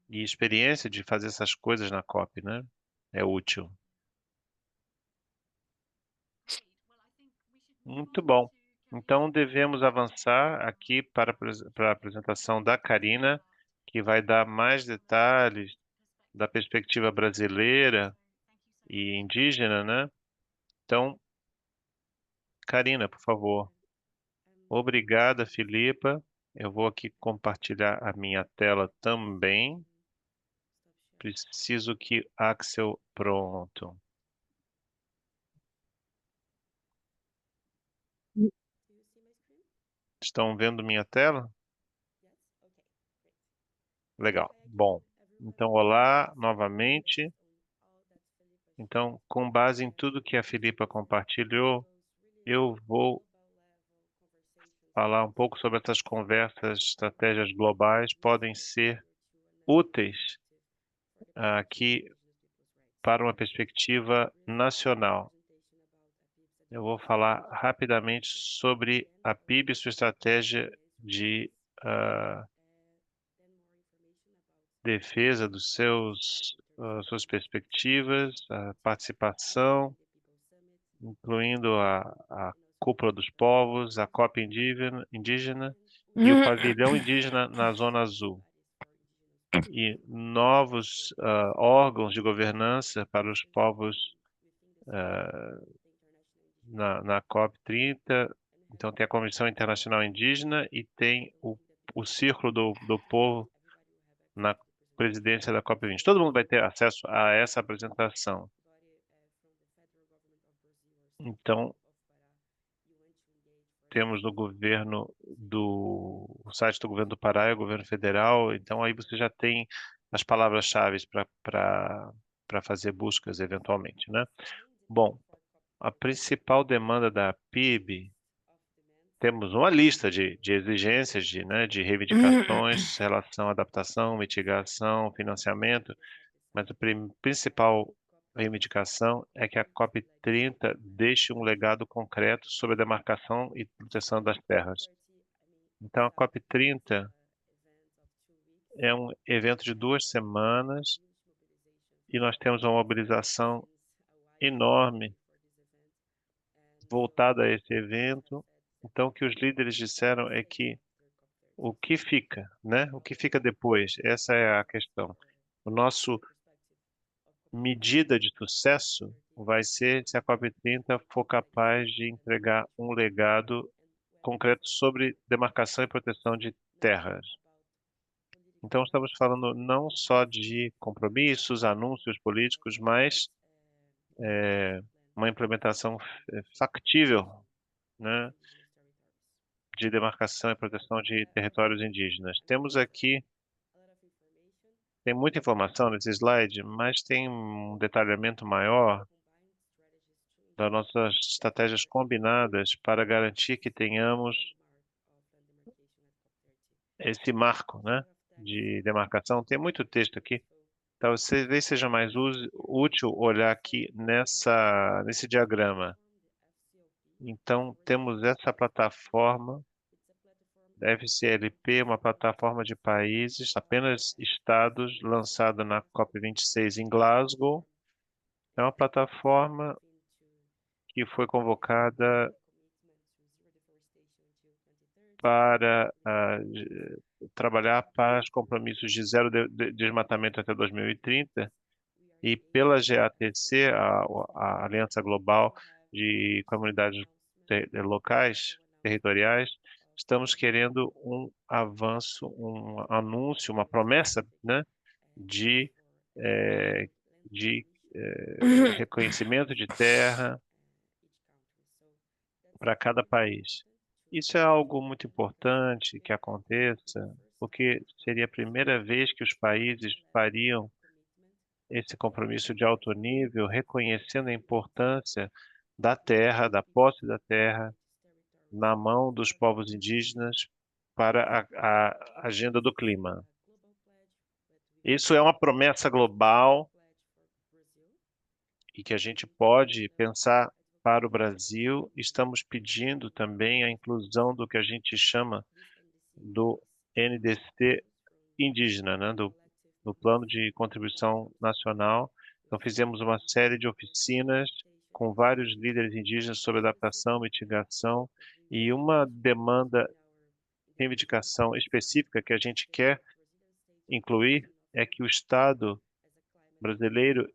e experiência de fazer essas coisas na COP, né? É útil. Muito bom. Então devemos avançar aqui para a apresentação da Karina, que vai dar mais detalhes da perspectiva brasileira e indígena, né? Então, Karina, por favor. Obrigada, Filipa. Eu vou aqui compartilhar a minha tela também. Preciso que Axel, pronto. Estão vendo minha tela? Legal. Bom, então olá novamente. Então, com base em tudo que a Filipa compartilhou, eu vou falar um pouco sobre essas conversas, estratégias globais podem ser úteis aqui para uma perspectiva nacional. Eu vou falar rapidamente sobre a PIB e sua estratégia de defesa dos suas perspectivas, a participação, incluindo a Cúpula dos Povos, a COP indígena e o pavilhão indígena na Zona Azul. E novos órgãos de governança para os povos na COP30. Então, tem a Comissão Internacional Indígena e tem o Círculo do Povo na presidência da COP20. Todo mundo vai ter acesso a essa apresentação. Então, temos no governo o site do governo do Pará e o governo federal. Então, aí você já tem as palavras-chave para fazer buscas eventualmente, né? Bom, a principal demanda da PIB, temos uma lista de exigências, de reivindicações, relação à adaptação, mitigação, financiamento, mas a principal reivindicação é que a COP30 deixe um legado concreto sobre a demarcação e proteção das terras. Então, a COP30 é um evento de 2 semanas e nós temos uma mobilização enorme voltada a esse evento. Então, o que os líderes disseram é que o que fica, né? O que fica depois? Essa é a questão. O nosso medida de sucesso vai ser se a COP30 for capaz de entregar um legado concreto sobre demarcação e proteção de terras. Então, estamos falando não só de compromissos, anúncios políticos, mas uma implementação factível, né, de demarcação e proteção de territórios indígenas. Temos aqui, tem muita informação nesse slide, mas tem um detalhamento maior das nossas estratégias combinadas para garantir que tenhamos esse marco, né, de demarcação. Tem muito texto aqui. Talvez seja mais útil olhar aqui nesse diagrama. Então, temos essa plataforma, FCLP, uma plataforma de países, apenas estados, lançada na COP26 em Glasgow. É uma plataforma que foi convocada para trabalhar para os compromissos de zero desmatamento até 2030 e pela GATC, a Aliança Global de Comunidades Locais, Territoriais, estamos querendo um avanço, um anúncio, uma promessa, né, de, eh, de reconhecimento de terra para cada país. Isso é algo muito importante que aconteça, porque seria a primeira vez que os países fariam esse compromisso de alto nível, reconhecendo a importância da terra, da posse da terra, na mão dos povos indígenas para a agenda do clima. Isso é uma promessa global e que a gente pode pensar para o Brasil. Estamos pedindo também a inclusão do que a gente chama do NDC indígena, né, do Plano de Contribuição Nacional. Então, fizemos uma série de oficinas com vários líderes indígenas sobre adaptação, mitigação e uma demanda, reivindicação específica que a gente quer incluir é que o Estado brasileiro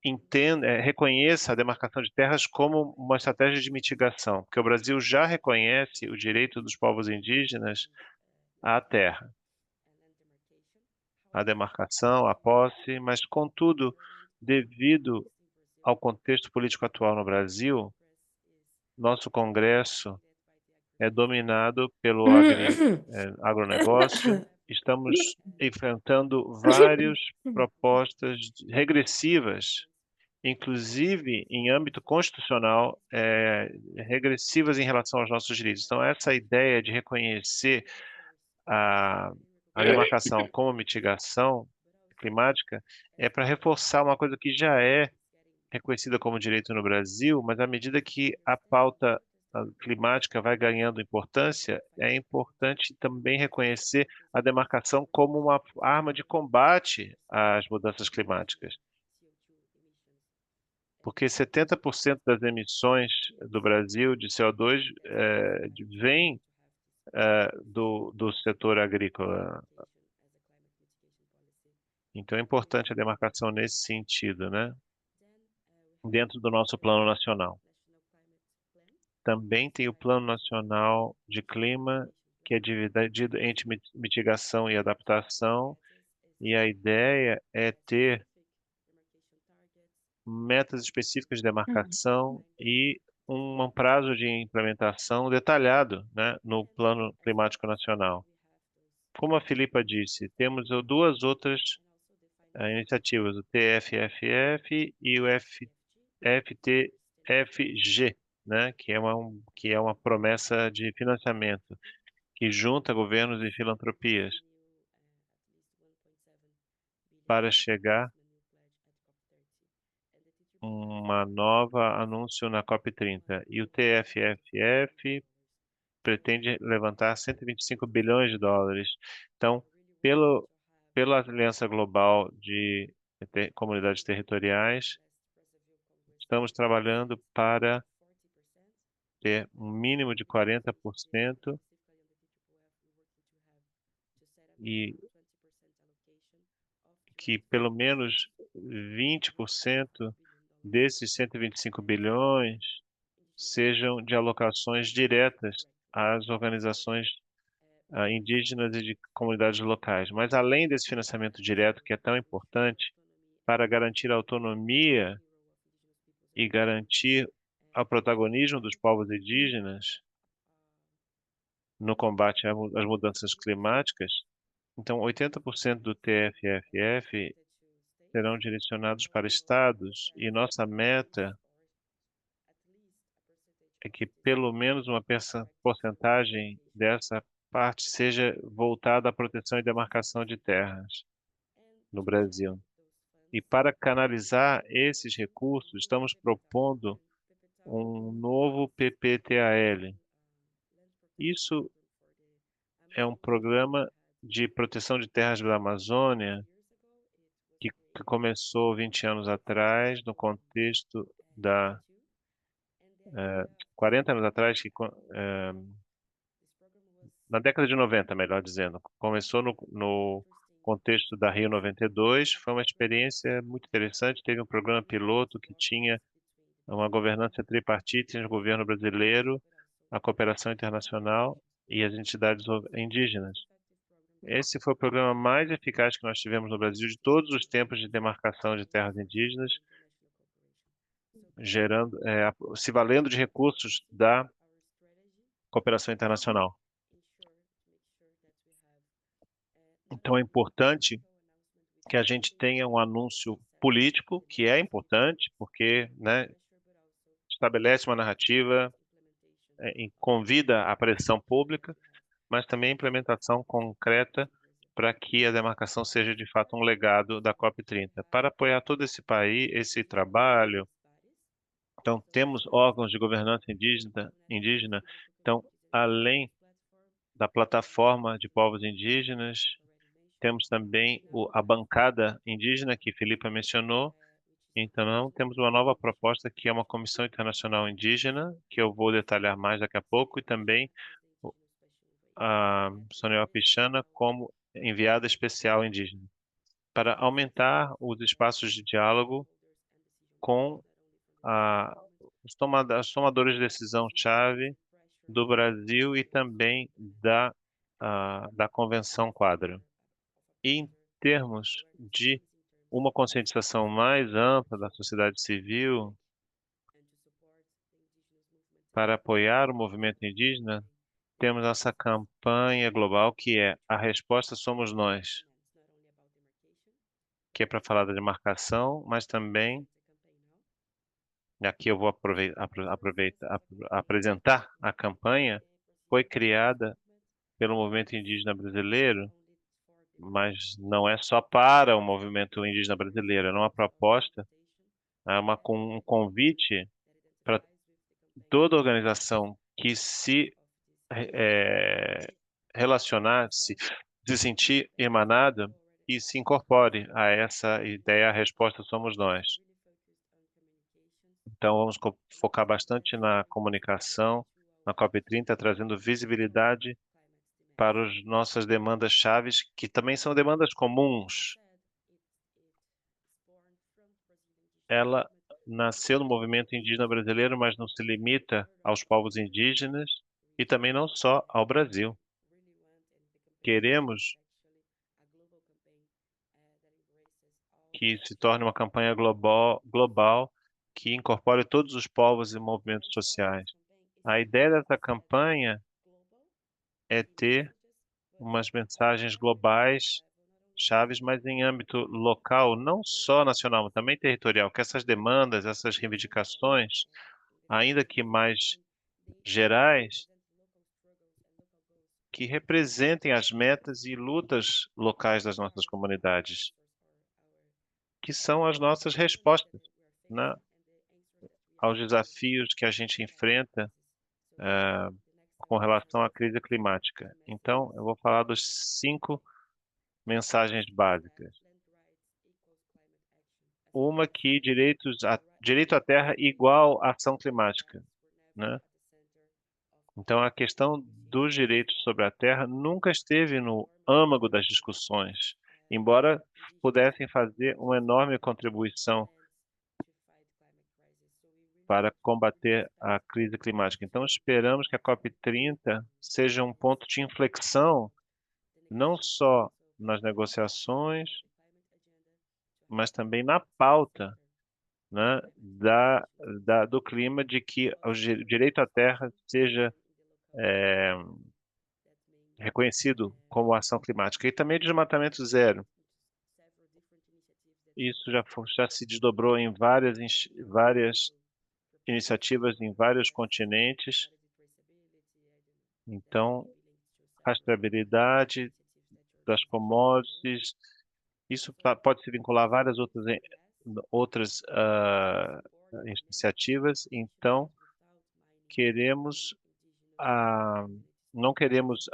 entenda, reconheça a demarcação de terras como uma estratégia de mitigação, porque o Brasil já reconhece o direito dos povos indígenas à terra, à demarcação, à posse, mas, contudo, devido ao contexto político atual no Brasil, nosso Congresso é dominado pelo agronegócio. Estamos enfrentando várias propostas regressivas, inclusive em âmbito constitucional, regressivas em relação aos nossos direitos. Então, essa ideia de reconhecer a, a demarcação como mitigação climática é para reforçar uma coisa que já é reconhecida como direito no Brasil, mas à medida que a pauta climática vai ganhando importância, é importante também reconhecer a demarcação como uma arma de combate às mudanças climáticas. Porque 70% das emissões do Brasil de CO2 vem do setor agrícola. Então é importante a demarcação nesse sentido, né? Dentro do nosso plano nacional. Também tem o Plano Nacional de Clima, que é dividido entre mitigação e adaptação, e a ideia é ter metas específicas de demarcação e um prazo de implementação detalhado, né, no Plano Climático Nacional. Como a Filipa disse, temos duas outras iniciativas, o TFFF e o FTFG, né, que é uma promessa de financiamento que junta governos e filantropias para chegar uma nova anúncio na COP30. E o TFFF pretende levantar 125 bilhões de dólares. Então, pela Aliança Global de Comunidades Territoriais, estamos trabalhando para ter um mínimo de 40% e que pelo menos 20% desses 125 bilhões sejam de alocações diretas às organizações indígenas e de comunidades locais. Mas além desse financiamento direto, que é tão importante para garantir a autonomia e garantir o protagonismo dos povos indígenas no combate às mudanças climáticas, então 80% do TFFF serão direcionados para estados e nossa meta é que pelo menos uma porcentagem dessa parte seja voltada à proteção e demarcação de terras no Brasil. E para canalizar esses recursos, estamos propondo um novo PPTAL. Isso é um programa de proteção de terras da Amazônia que começou 20 anos atrás, no contexto da 40 anos atrás, na década de 90, melhor dizendo, começou no contexto da Rio 92, foi uma experiência muito interessante, teve um programa piloto que tinha uma governança tripartite entre o governo brasileiro, a cooperação internacional e as entidades indígenas. Esse foi o programa mais eficaz que nós tivemos no Brasil de todos os tempos de demarcação de terras indígenas, gerando, se valendo de recursos da cooperação internacional. Então é importante que a gente tenha um anúncio político, que é importante, porque, né, estabelece uma narrativa, e convida a pressão pública, mas também a implementação concreta para que a demarcação seja de fato um legado da COP30. Para apoiar todo esse país, esse trabalho, então temos órgãos de governança indígena, então além da plataforma de povos indígenas, temos também a bancada indígena que Filipe mencionou. Então, temos uma nova proposta que é uma Comissão Internacional Indígena, que eu vou detalhar mais daqui a pouco, e também a Sonia Pichana como enviada especial indígena, para aumentar os espaços de diálogo com os tomadores de decisão-chave do Brasil e também da Convenção Quadro. E em termos de uma conscientização mais ampla da sociedade civil para apoiar o movimento indígena, temos essa campanha global que é A Resposta Somos Nós, que é para falar da demarcação, mas também, aqui eu vou apresentar a campanha, foi criada pelo movimento indígena brasileiro, mas não é só para o movimento indígena brasileiro, é uma proposta, um convite para toda organização que se relacionar, se sentir emanada e se incorpore a essa ideia, a resposta somos nós. Então, vamos focar bastante na comunicação, na COP30, trazendo visibilidade para as nossas demandas chaves, que também são demandas comuns. Ela nasceu no movimento indígena brasileiro, mas não se limita aos povos indígenas e também não só ao Brasil. Queremos que se torne uma campanha global que incorpore todos os povos e movimentos sociais. A ideia dessa campanha é ter umas mensagens globais, chaves, mas em âmbito local, não só nacional, mas também territorial, que essas demandas, essas reivindicações, ainda que mais gerais, que representem as metas e lutas locais das nossas comunidades, que são as nossas respostas, né, aos desafios que a gente enfrenta com relação à crise climática. Então, eu vou falar dos 5 mensagens básicas. Uma que direito à terra igual à ação climática, né? Então, a questão dos direitos sobre a terra nunca esteve no âmago das discussões, embora pudessem fazer uma enorme contribuição para combater a crise climática. Então, esperamos que a COP30 seja um ponto de inflexão, não só nas negociações, mas também na pauta, né, do clima, de que o direito à terra seja reconhecido como ação climática. E também desmatamento zero. Isso já se desdobrou em várias iniciativas em vários continentes. Então, rastreabilidade das commodities, isso pode se vincular a várias outras iniciativas. Então, queremos a, não queremos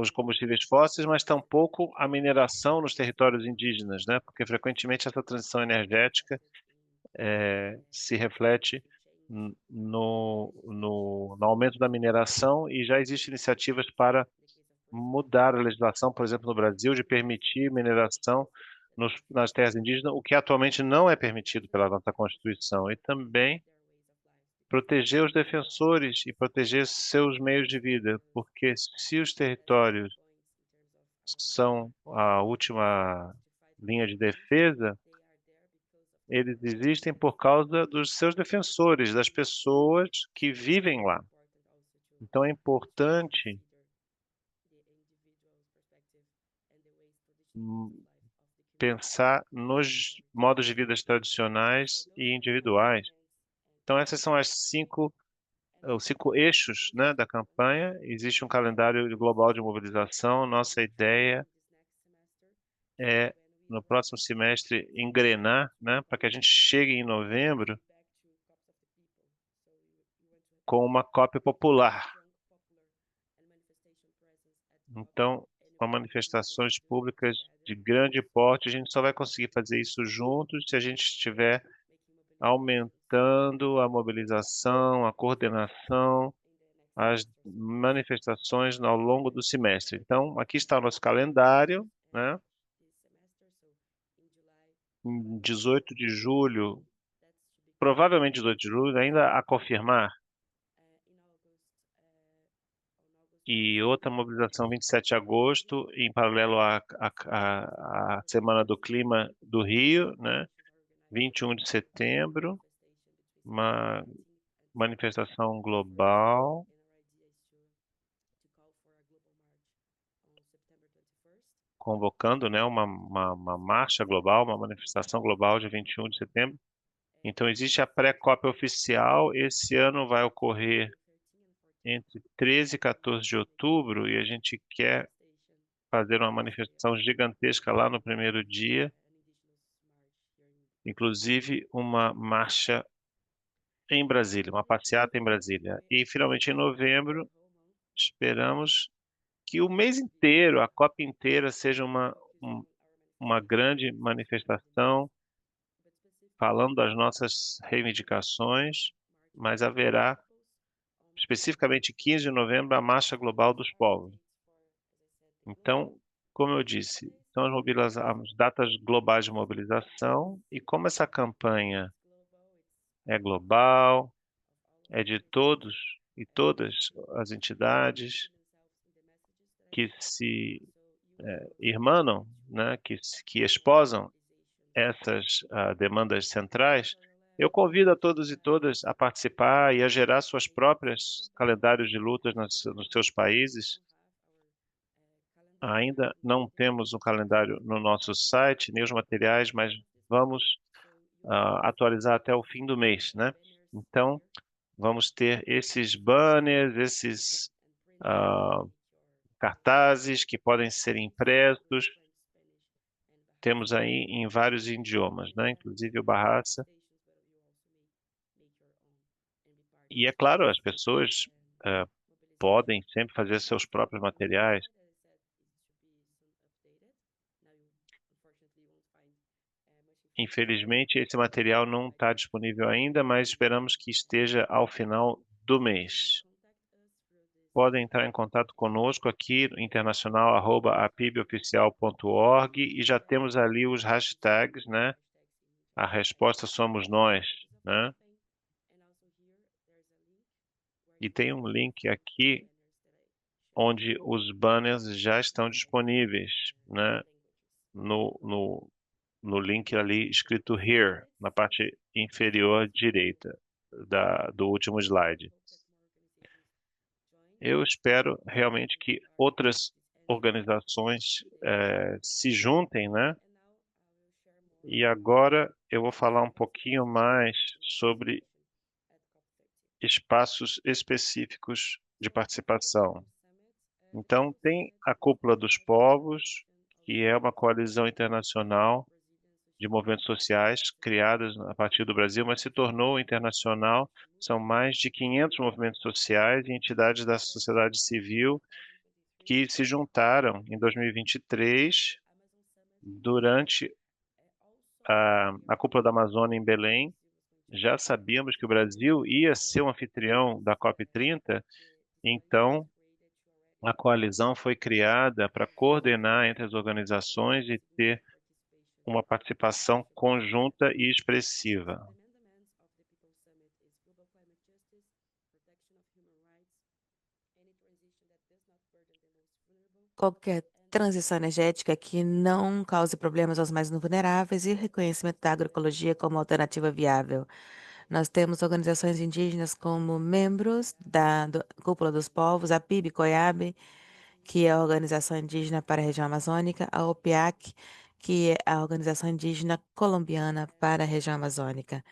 os combustíveis fósseis, mas tampouco a mineração nos territórios indígenas, né? Porque frequentemente essa transição energética se reflete no aumento da mineração, e já existem iniciativas para mudar a legislação, por exemplo, no Brasil, de permitir mineração nas terras indígenas, o que atualmente não é permitido pela nossa Constituição, e também proteger os defensores e proteger seus meios de vida, porque se os territórios são a última linha de defesa, eles existem por causa dos seus defensores, das pessoas que vivem lá. Então é importante pensar nos modos de vida tradicionais e individuais. Então essas são os cinco eixos, né, da campanha. Existe um calendário global de mobilização. Nossa ideia é, no próximo semestre, engrenar, né, para que a gente chegue em novembro com uma COP popular. Então, com manifestações públicas de grande porte, a gente só vai conseguir fazer isso juntos se a gente estiver aumentando a mobilização, a coordenação, as manifestações ao longo do semestre. Então, aqui está o nosso calendário, né? Em 18 de julho, provavelmente 18 de julho, ainda a confirmar, e outra mobilização 27 de agosto, em paralelo à Semana do Clima do Rio, né? 21 de setembro, uma manifestação global, convocando, né, uma marcha global, uma manifestação global de 21 de setembro. Então, existe a pré-COP oficial. Esse ano vai ocorrer entre 13 e 14 de outubro, e a gente quer fazer uma manifestação gigantesca lá no primeiro dia, inclusive uma marcha em Brasília, uma passeata em Brasília. E, finalmente, em novembro, esperamos que o mês inteiro, a COP inteira, seja uma grande manifestação falando das nossas reivindicações, mas haverá, especificamente 15 de novembro, a Marcha Global dos Povos. Então, como eu disse, são as datas globais de mobilização, e como essa campanha é global, é de todos e todas as entidades que se irmanam, né, que esposam essas demandas centrais, eu convido a todos e todas a participar e a gerar suas próprias calendários de lutas nos seus países. Ainda não temos um calendário no nosso site, nem os materiais, mas vamos atualizar até o fim do mês, né? Então, vamos ter esses banners, esses ah, cartazes que podem ser impressos. Temos aí em vários idiomas, né? Inclusive o Bahasa. E é claro, as pessoas ah, podem sempre fazer seus próprios materiais. Infelizmente, esse material não está disponível ainda, mas esperamos que esteja ao final do mês. Podem entrar em contato conosco aqui no internacional@apiboficial.org e já temos ali os hashtags, né? A resposta somos nós, né? E tem um link aqui onde os banners já estão disponíveis, né? No link ali escrito Here, na parte inferior direita do último slide. Eu espero realmente que outras organizações se juntem, né? E agora eu vou falar um pouquinho mais sobre espaços específicos de participação. Então, tem a Cúpula dos Povos, que é uma coalizão internacional de movimentos sociais criadas a partir do Brasil, mas se tornou internacional. São mais de 500 movimentos sociais e entidades da sociedade civil que se juntaram em 2023 durante a Cúpula da Amazônia em Belém. Já sabíamos que o Brasil ia ser o anfitrião da COP30, então a coalizão foi criada para coordenar entre as organizações e ter uma participação conjunta e expressiva. Qualquer transição energética que não cause problemas aos mais vulneráveis e reconhecimento da agroecologia como alternativa viável. Nós temos organizações indígenas como membros da Cúpula dos Povos, a PIB-COIAB, que é a Organização Indígena para a Região Amazônica, a OPIAC, que é a Organização Indígena Colombiana para a Região Amazônica.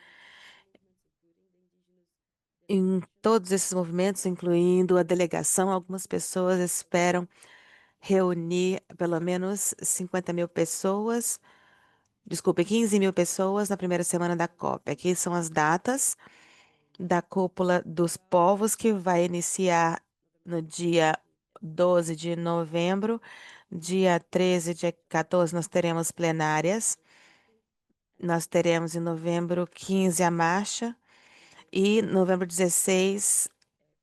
Em todos esses movimentos, incluindo a delegação, algumas pessoas esperam reunir pelo menos 50 mil pessoas, desculpe, 15 mil pessoas na primeira semana da COP. Aqui são as datas da Cúpula dos Povos, que vai iniciar no dia 12 de novembro. Dia 13, dia 14, nós teremos plenárias. Nós teremos em novembro 15 a marcha e novembro 16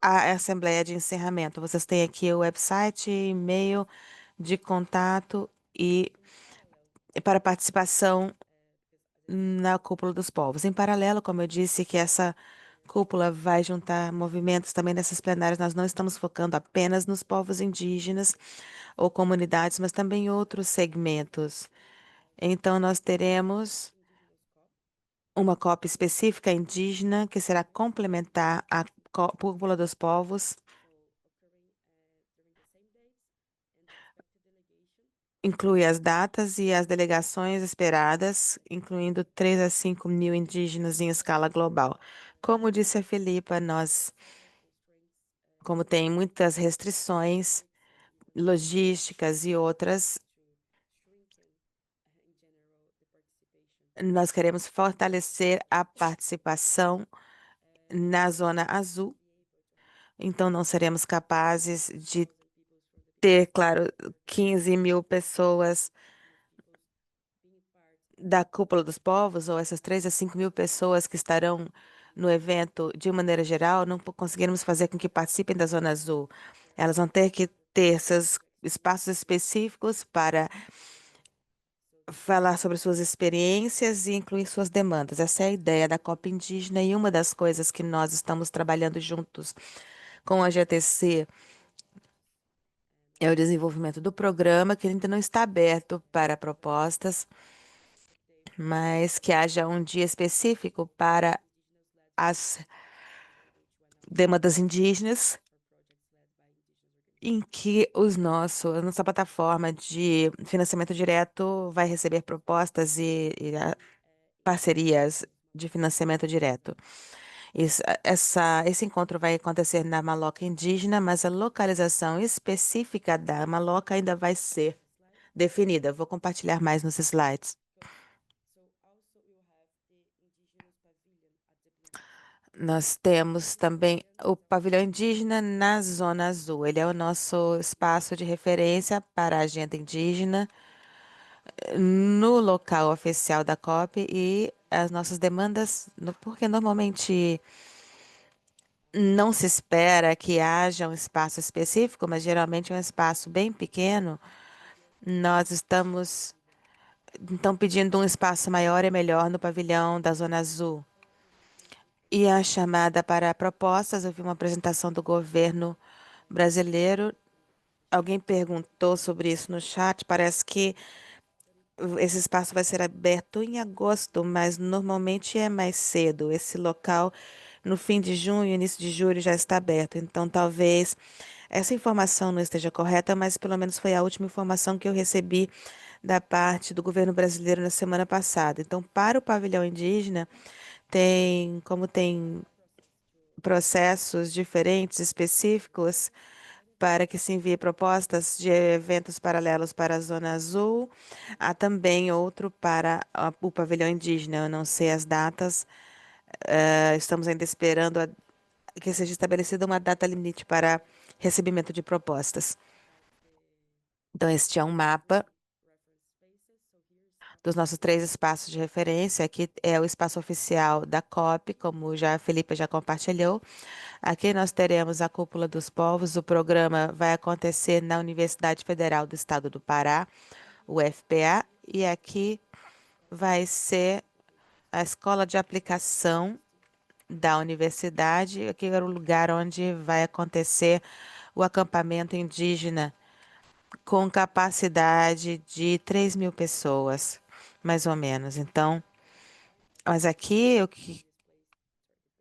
a assembleia de encerramento. Vocês têm aqui o website, e-mail de contato e para participação na Cúpula dos Povos. Em paralelo, como eu disse, que essa cúpula vai juntar movimentos também nessas plenárias. Nós não estamos focando apenas nos povos indígenas ou comunidades, mas também outros segmentos. Então, nós teremos uma COP específica indígena que será complementar à Cúpula dos Povos. Inclui as datas e as delegações esperadas, incluindo 3 a 5 mil indígenas em escala global. Como disse a Filipa, como tem muitas restrições logísticas e outras, nós queremos fortalecer a participação na Zona Azul. Então, não seremos capazes de ter, claro, 15 mil pessoas da Cúpula dos Povos, ou essas 3 a 5 mil pessoas que estarão no evento de maneira geral, não conseguiremos fazer com que participem da Zona Azul. Elas vão ter que ter seus espaços específicos para falar sobre suas experiências e incluir suas demandas. Essa é a ideia da Copa Indígena e uma das coisas que nós estamos trabalhando juntos com a GTC é o desenvolvimento do programa, que ainda não está aberto para propostas, mas que haja um dia específico para as demandas indígenas, em que a nossa plataforma de financiamento direto vai receber propostas e parcerias de financiamento direto. Esse encontro vai acontecer na Maloca Indígena, mas a localização específica da Maloca ainda vai ser definida. Vou compartilhar mais nos slides. Nós temos também o pavilhão indígena na Zona Azul. Ele é o nosso espaço de referência para a agenda indígena. no local oficial da COP e as nossas demandas, porque normalmente não se espera que haja um espaço específico, mas geralmente é um espaço bem pequeno. Nós estamos então pedindo um espaço maior e melhor no pavilhão da Zona Azul. E a chamada para propostas, eu vi uma apresentação do governo brasileiro. Alguém perguntou sobre isso no chat. Parece que esse espaço vai ser aberto em agosto, mas normalmente é mais cedo. Esse local, no fim de junho, início de julho, já está aberto. Então, talvez essa informação não esteja correta, mas pelo menos foi a última informação que eu recebi da parte do governo brasileiro na semana passada. Então, para o pavilhão indígena, como tem processos diferentes, específicos, para que se envie propostas de eventos paralelos para a Zona Azul. Há também outro para o pavilhão indígena. Eu não sei as datas. Estamos ainda esperando que seja estabelecida uma data limite para recebimento de propostas. Então, este é um mapa dos nossos 3 espaços de referência. Aqui é o espaço oficial da COP, como já a Felipe já compartilhou. Aqui nós teremos a Cúpula dos Povos. O programa vai acontecer na Universidade Federal do Estado do Pará, UFPA, e aqui vai ser a escola de aplicação da universidade. Aqui é o lugar onde vai acontecer o acampamento indígena com capacidade de 3.000 pessoas, mais ou menos. Então, mas aqui o que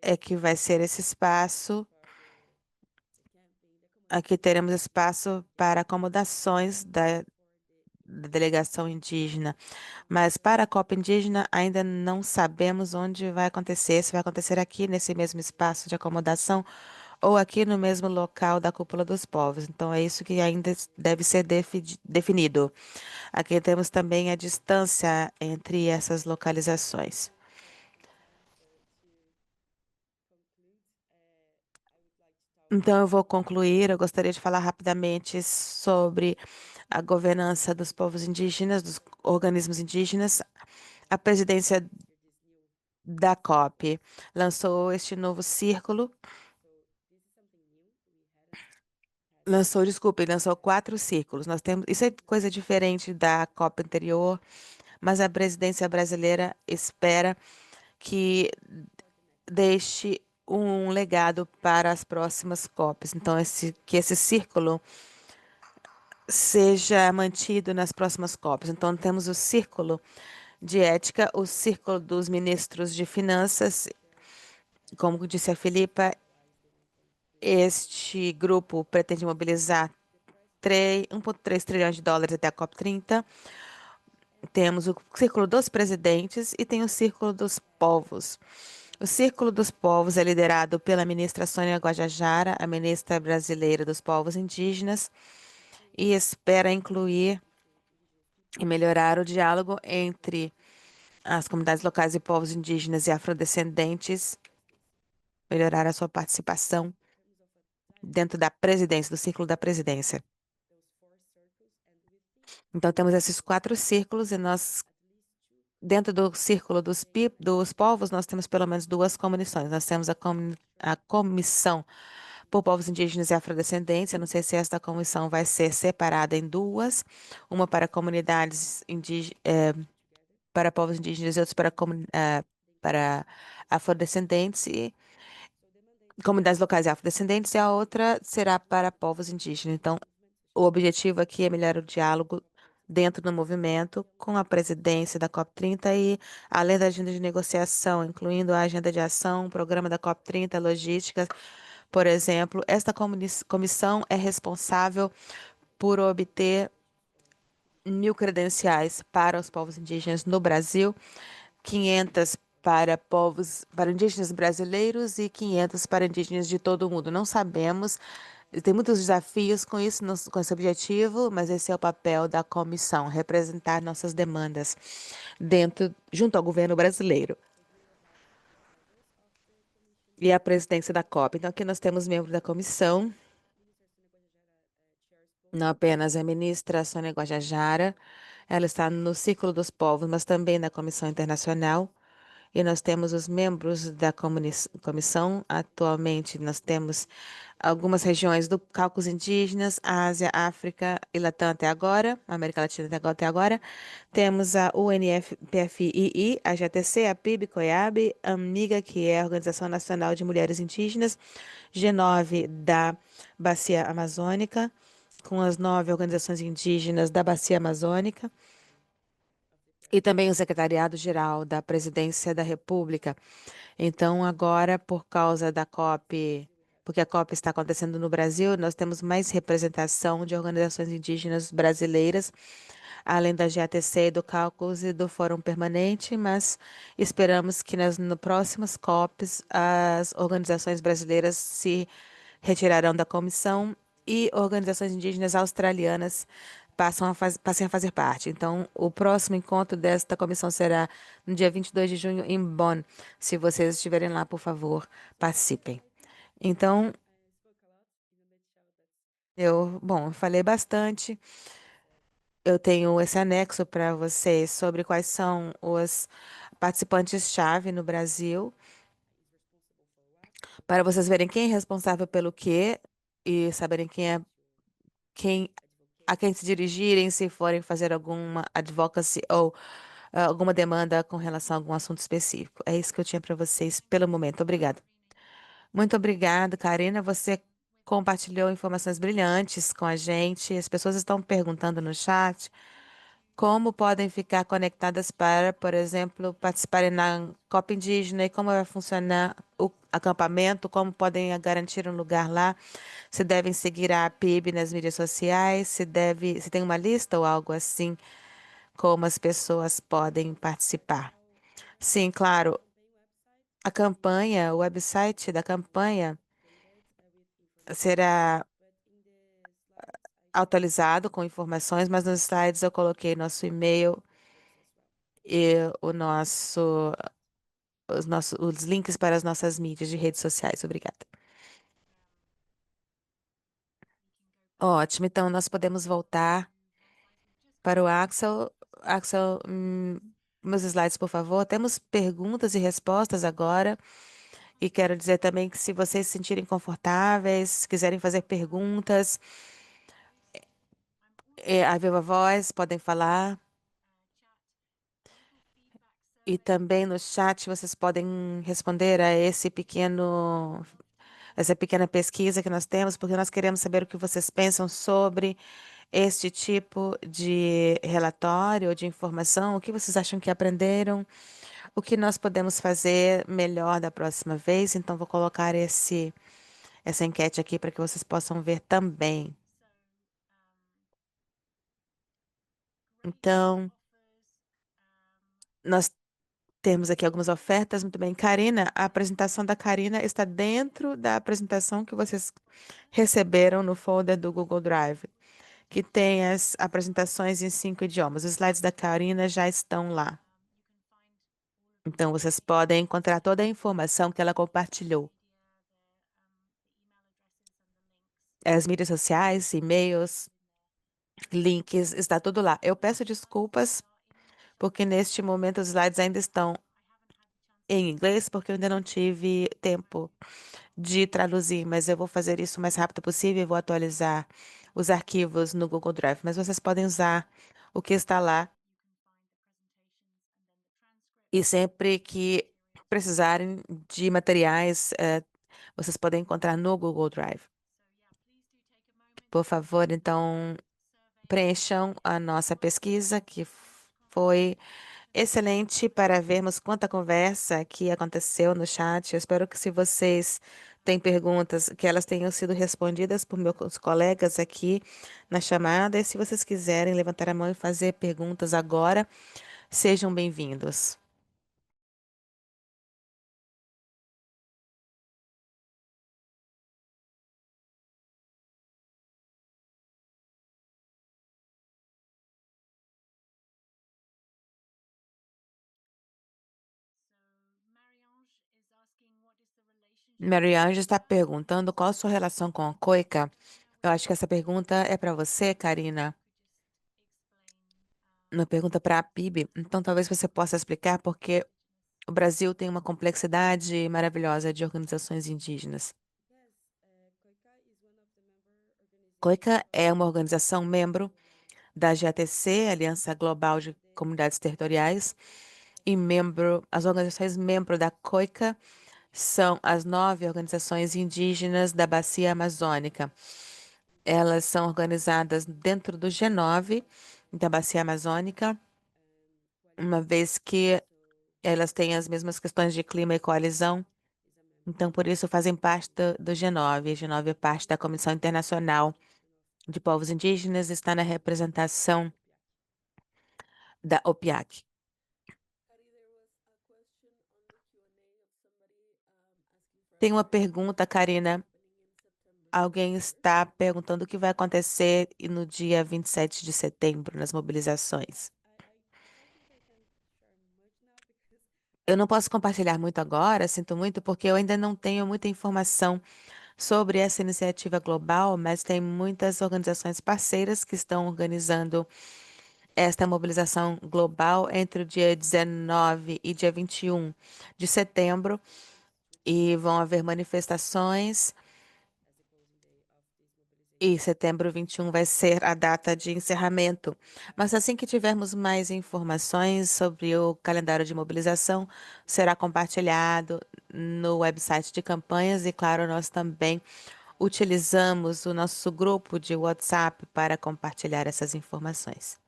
é que vai ser esse espaço? Aqui teremos espaço para acomodações da delegação indígena, mas para a Copa Indígena ainda não sabemos onde vai acontecer, se vai acontecer aqui nesse mesmo espaço de acomodação ou aqui no mesmo local da Cúpula dos Povos. Então é isso que ainda deve ser definido. Aqui temos também a distância entre essas localizações. Então eu vou concluir. Eu gostaria de falar rapidamente sobre a governança dos povos indígenas, dos organismos indígenas. A presidência da COP lançou este novo círculo, lançou 4 círculos. Nós temos, isso é coisa diferente da COP anterior, mas a presidência brasileira espera que deixe um legado para as próximas COPs. Então, que esse círculo seja mantido nas próximas COPs. Então, temos o círculo de ética, o círculo dos ministros de finanças, como disse a Filipa, este grupo pretende mobilizar 1,3 trilhões de dólares até a COP30. Temos o Círculo dos Presidentes e tem o Círculo dos Povos. O Círculo dos Povos é liderado pela ministra Sônia Guajajara, a ministra brasileira dos Povos Indígenas, e espera incluir e melhorar o diálogo entre as comunidades locais e povos indígenas e afrodescendentes, melhorar a sua participação dentro da presidência, do círculo da presidência. Então, temos esses 4 círculos e nós, dentro do círculo dos povos, nós temos pelo menos 2 comissões. Nós temos a comissão por povos indígenas e afrodescendentes. Eu não sei se esta comissão vai ser separada em 2, uma para comunidades indígenas, para povos indígenas e outros para afrodescendentes e comunidades locais e afrodescendentes, e a outra será para povos indígenas. Então, o objetivo aqui é melhorar o diálogo dentro do movimento com a presidência da COP30 e além da agenda de negociação, incluindo a agenda de ação, o programa da COP30, logística, por exemplo. Esta comissão é responsável por obter 1.000 credenciais para os povos indígenas no Brasil, 500 para indígenas brasileiros e 500 para indígenas de todo o mundo. Não sabemos, tem muitos desafios com isso, com esse objetivo, mas esse é o papel da comissão, representar nossas demandas junto ao governo brasileiro e a presidência da COP. Então, aqui nós temos membros da comissão, não apenas a ministra Sônia Guajajara, Ela está no Círculo dos Povos, mas também na Comissão Internacional. E nós temos os membros da comissão. Atualmente, nós temos algumas regiões do Cáucaso indígenas, Ásia, África e Latam até agora, América Latina até agora. Temos a UNFPFII, a GTC, a PIB, COIAB, a AMIGA, que é a Organização Nacional de Mulheres Indígenas, G9 da Bacia Amazônica, com as 9 organizações indígenas da Bacia Amazônica. E também o Secretariado-Geral da Presidência da República. Então, agora, por causa da COP, porque a COP está acontecendo no Brasil, nós temos mais representação de organizações indígenas brasileiras, além da GATC e do Caucus e do Fórum Permanente, mas esperamos que no próximas COPs as organizações brasileiras se retirarão da comissão e organizações indígenas australianas passem a fazer parte. Então, o próximo encontro desta comissão será no dia 22 de junho em Bonn. Se vocês estiverem lá, por favor, participem. Então, eu falei bastante. Eu tenho esse anexo para vocês sobre quais são os participantes-chave no Brasil, para vocês verem quem é responsável pelo quê e saberem quem a quem se dirigirem se forem fazer alguma advocacy ou alguma demanda com relação a algum assunto específico. É isso que eu tinha para vocês pelo momento. Obrigada. Muito obrigada, Karina. Você compartilhou informações brilhantes com a gente. As pessoas estão perguntando no chat como podem ficar conectadas para, por exemplo, participarem na Copa Indígena e como vai funcionar o acampamento, como podem garantir um lugar lá, se devem seguir a PIB nas mídias sociais, se tem uma lista ou algo assim, como as pessoas podem participar. Sim, claro, a campanha, o website da campanha será atualizado com informações, mas nos slides eu coloquei nosso e-mail e os links para as nossas mídias de redes sociais. Obrigada. Ótimo, então nós podemos voltar para o Axel. Axel, meus slides, por favor. Temos perguntas e respostas agora. E quero dizer também que se vocês se sentirem confortáveis, se quiserem fazer perguntas, a viva voz, podem falar. E também no chat vocês podem responder a essa pequena pesquisa que nós temos, porque nós queremos saber o que vocês pensam sobre este tipo de relatório ou de informação, o que vocês acham que aprenderam, o que nós podemos fazer melhor da próxima vez. Então, vou colocar essa enquete aqui para que vocês possam ver também. Então, nós temos aqui algumas ofertas. Muito bem. Karina, a apresentação da Karina está dentro da apresentação que vocês receberam no folder do Google Drive, que tem as apresentações em 5 idiomas. Os slides da Karina já estão lá. Então, vocês podem encontrar toda a informação que ela compartilhou. As mídias sociais, e-mails, links, está tudo lá. Eu peço desculpas porque neste momento os slides ainda estão em inglês, porque eu ainda não tive tempo de traduzir, mas eu vou fazer isso o mais rápido possível e vou atualizar os arquivos no Google Drive. Mas vocês podem usar o que está lá e sempre que precisarem de materiais, vocês podem encontrar no Google Drive. Por favor, então, preencham a nossa pesquisa, que foi excelente para vermos quanta conversa que aconteceu no chat. Eu espero que se vocês têm perguntas, que elas tenham sido respondidas por meus colegas aqui na chamada. E se vocês quiserem levantar a mão e fazer perguntas agora, sejam bem-vindos. Marianne está perguntando qual a sua relação com a Coica. Eu acho que essa pergunta é para você, Karina. Uma pergunta para a PIB. Então, talvez você possa explicar porque o Brasil tem uma complexidade maravilhosa de organizações indígenas. COICA é uma organização membro da GATC, Aliança Global de Comunidades Territoriais, e as organizações membro da COICA são as 9 organizações indígenas da Bacia Amazônica. Elas são organizadas dentro do G9 da Bacia Amazônica, uma vez que elas têm as mesmas questões de clima e coalizão. Então, por isso, fazem parte do G9. A G9 é parte da Comissão Internacional de Povos Indígenas, está na representação da OPIAC. Tem uma pergunta, Karina. Alguém está perguntando o que vai acontecer no dia 27 de setembro, nas mobilizações. Eu não posso compartilhar muito agora, sinto muito, porque eu ainda não tenho muita informação sobre essa iniciativa global, mas tem muitas organizações parceiras que estão organizando esta mobilização global entre o dia 19 e dia 21 de setembro, e vão haver manifestações. E setembro 21 vai ser a data de encerramento. Mas assim que tivermos mais informações sobre o calendário de mobilização, será compartilhado no website de campanhas e, claro, nós também utilizamos o nosso grupo de WhatsApp para compartilhar essas informações.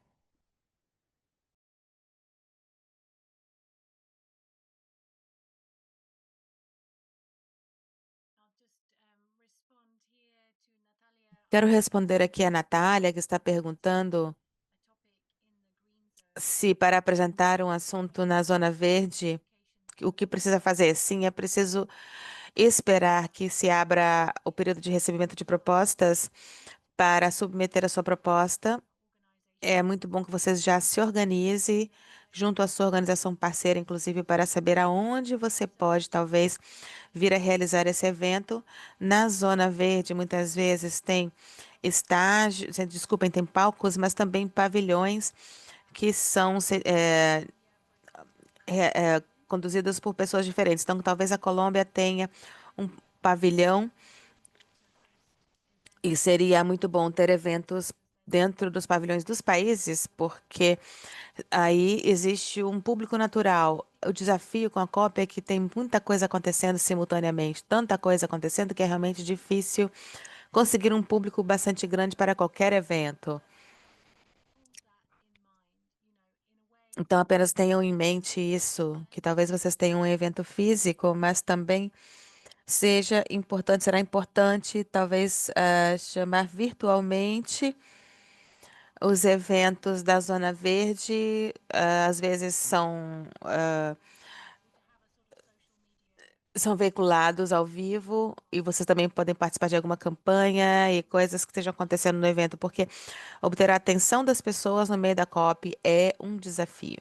Quero responder aqui a Natália, que está perguntando se para apresentar um assunto na Zona Verde, o que precisa fazer? Sim, é preciso esperar que se abra o período de recebimento de propostas para submeter a sua proposta. É muito bom que você já se organize junto à sua organização parceira, inclusive, para saber aonde você pode, talvez, vir a realizar esse evento. Na Zona Verde, muitas vezes tem estágios, desculpem, tem palcos, mas também pavilhões que são conduzidos por pessoas diferentes. Então, talvez a Colômbia tenha um pavilhão e seria muito bom ter eventos dentro dos pavilhões dos países, porque aí existe um público natural. O desafio com a COP é que tem muita coisa acontecendo simultaneamente, tanta coisa acontecendo que é realmente difícil conseguir um público bastante grande para qualquer evento. Então, apenas tenham em mente isso, que talvez vocês tenham um evento físico, mas também será importante, talvez, chamar virtualmente os eventos da Zona Verde. Às vezes são veiculados ao vivo e vocês também podem participar de alguma campanha e coisas que estejam acontecendo no evento, porque obter a atenção das pessoas no meio da COP é um desafio.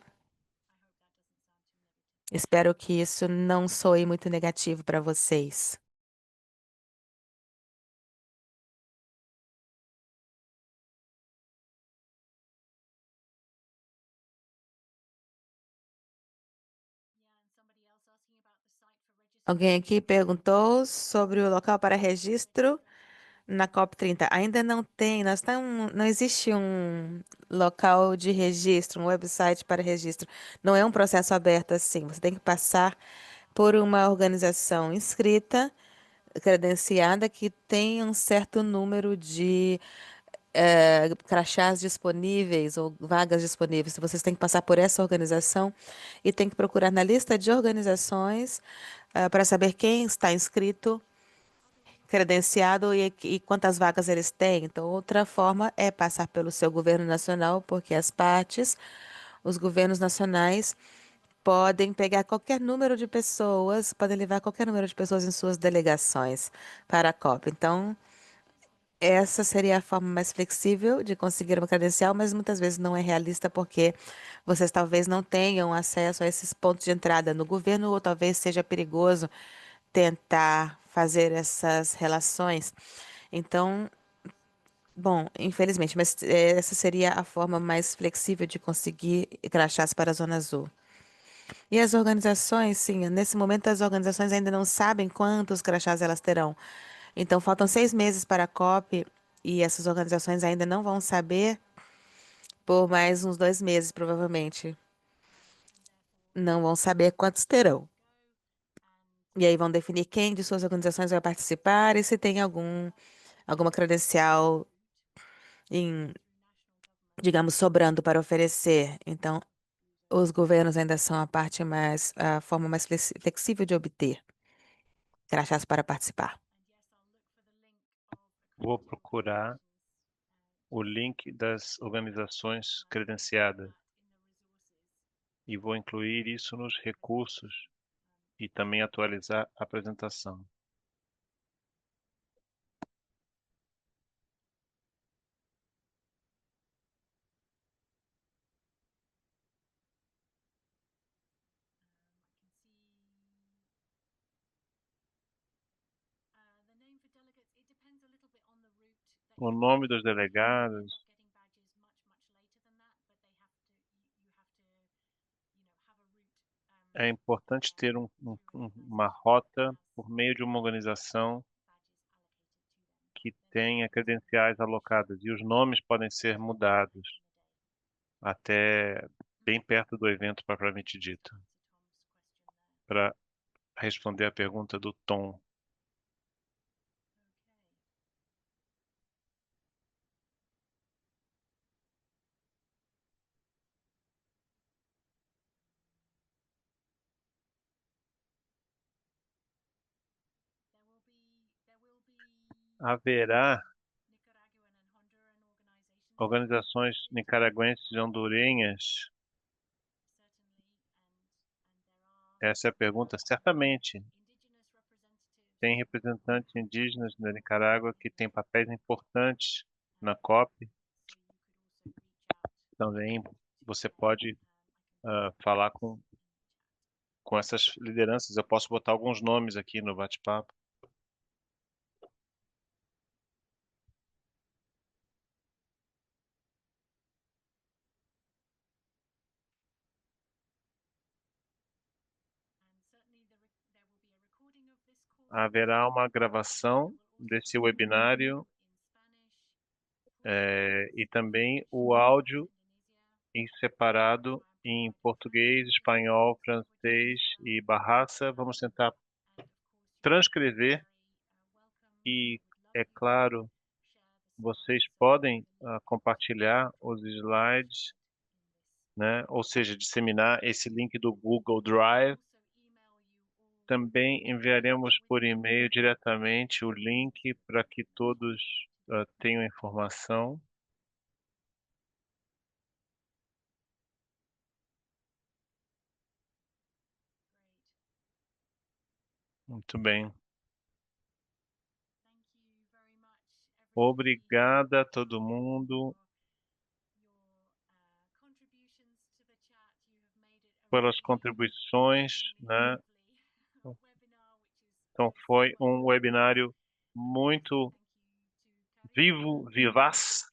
Espero que isso não soe muito negativo para vocês. Alguém aqui perguntou sobre o local para registro na COP30. Ainda não tem, não existe um local de registro, um website para registro. Não é um processo aberto assim. Você tem que passar por uma organização inscrita, credenciada, que tem um certo número de crachás disponíveis ou vagas disponíveis. Vocês têm que passar por essa organização e tem que procurar na lista de organizações para saber quem está inscrito, credenciado e quantas vagas eles têm. Então, outra forma é passar pelo seu governo nacional, porque as partes, os governos nacionais, podem pegar qualquer número de pessoas, podem levar qualquer número de pessoas em suas delegações para a COP. Então, essa seria a forma mais flexível de conseguir uma credencial, mas muitas vezes não é realista porque vocês talvez não tenham acesso a esses pontos de entrada no governo, ou talvez seja perigoso tentar fazer essas relações. Então, Bom, infelizmente, mas essa seria a forma mais flexível de conseguir crachás para a Zona Azul. E as organizações, sim, nesse momento as organizações ainda não sabem quantos crachás elas terão. Então faltam 6 meses para a COP e essas organizações ainda não vão saber por mais uns 2 meses, provavelmente. Não vão saber quantos terão. E aí vão definir quem de suas organizações vai participar e se tem alguma credencial em, digamos, sobrando para oferecer. Então, os governos ainda são a forma mais flexível de obter crachás para participar. Vou procurar o link das organizações credenciadas e vou incluir isso nos recursos e também atualizar a apresentação. O nome dos delegados, é importante ter uma rota por meio de uma organização que tenha credenciais alocadas e os nomes podem ser mudados até bem perto do evento propriamente dito, para responder à pergunta do Tom. Haverá organizações nicaragüenses e hondurenhas? Essa é a pergunta. Certamente, tem representantes indígenas da Nicarágua que têm papéis importantes na COP. Também você pode falar com essas lideranças. Eu posso botar alguns nomes aqui no bate-papo. Haverá uma gravação desse webinário e também o áudio em separado em português, espanhol, francês e Bahasa. Vamos tentar transcrever e, é claro, vocês podem compartilhar os slides, né? Ou seja, disseminar esse link do Google Drive. Também enviaremos por e-mail diretamente o link para que todos tenham informação. Muito bem. Obrigada a todo mundo pelas contribuições, né? Então foi um webinário muito vivo, vivaz.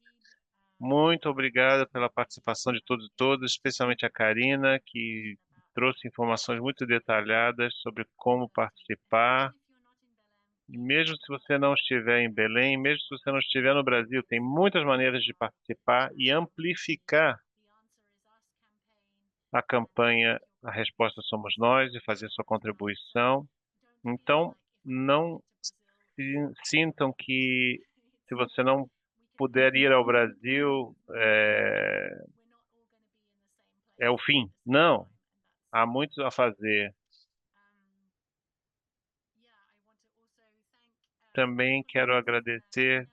Muito obrigado pela participação de todos e todas, especialmente a Karina, que trouxe informações muito detalhadas sobre como participar. E mesmo se você não estiver em Belém, mesmo se você não estiver no Brasil, tem muitas maneiras de participar e amplificar a campanha A Resposta Somos Nós e fazer sua contribuição. Então, não sintam que se você não puder ir ao Brasil, é o fim. Não, há muito a fazer. Também quero agradecer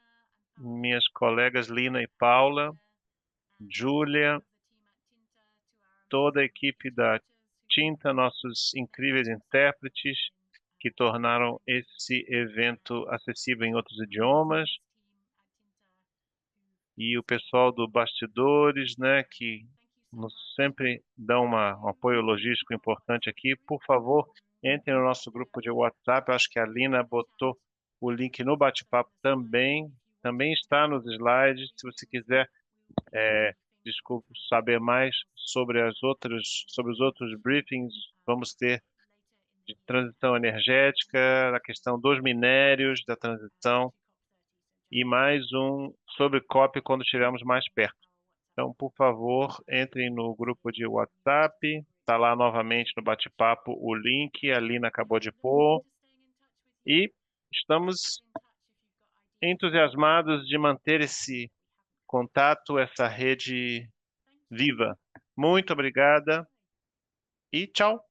minhas colegas Lina e Paula, Júlia, toda a equipe da Tinta, nossos incríveis intérpretes que tornaram esse evento acessível em outros idiomas, e o pessoal do bastidores, né, que nos sempre dão um apoio logístico importante aqui. Por favor, entre no nosso grupo de WhatsApp. Eu acho que a Lina botou o link no bate-papo também. também está nos slides. Se você quiser, desculpe, saber mais sobre sobre os outros briefings, vamos ter de transição energética, a questão dos minérios, da transição, e mais um sobre COP quando estivermos mais perto. Então, por favor, entrem no grupo de WhatsApp. Está lá novamente no bate-papo o link, a Lina acabou de pôr. E estamos entusiasmados de manter esse contato, essa rede viva. Muito obrigada e tchau!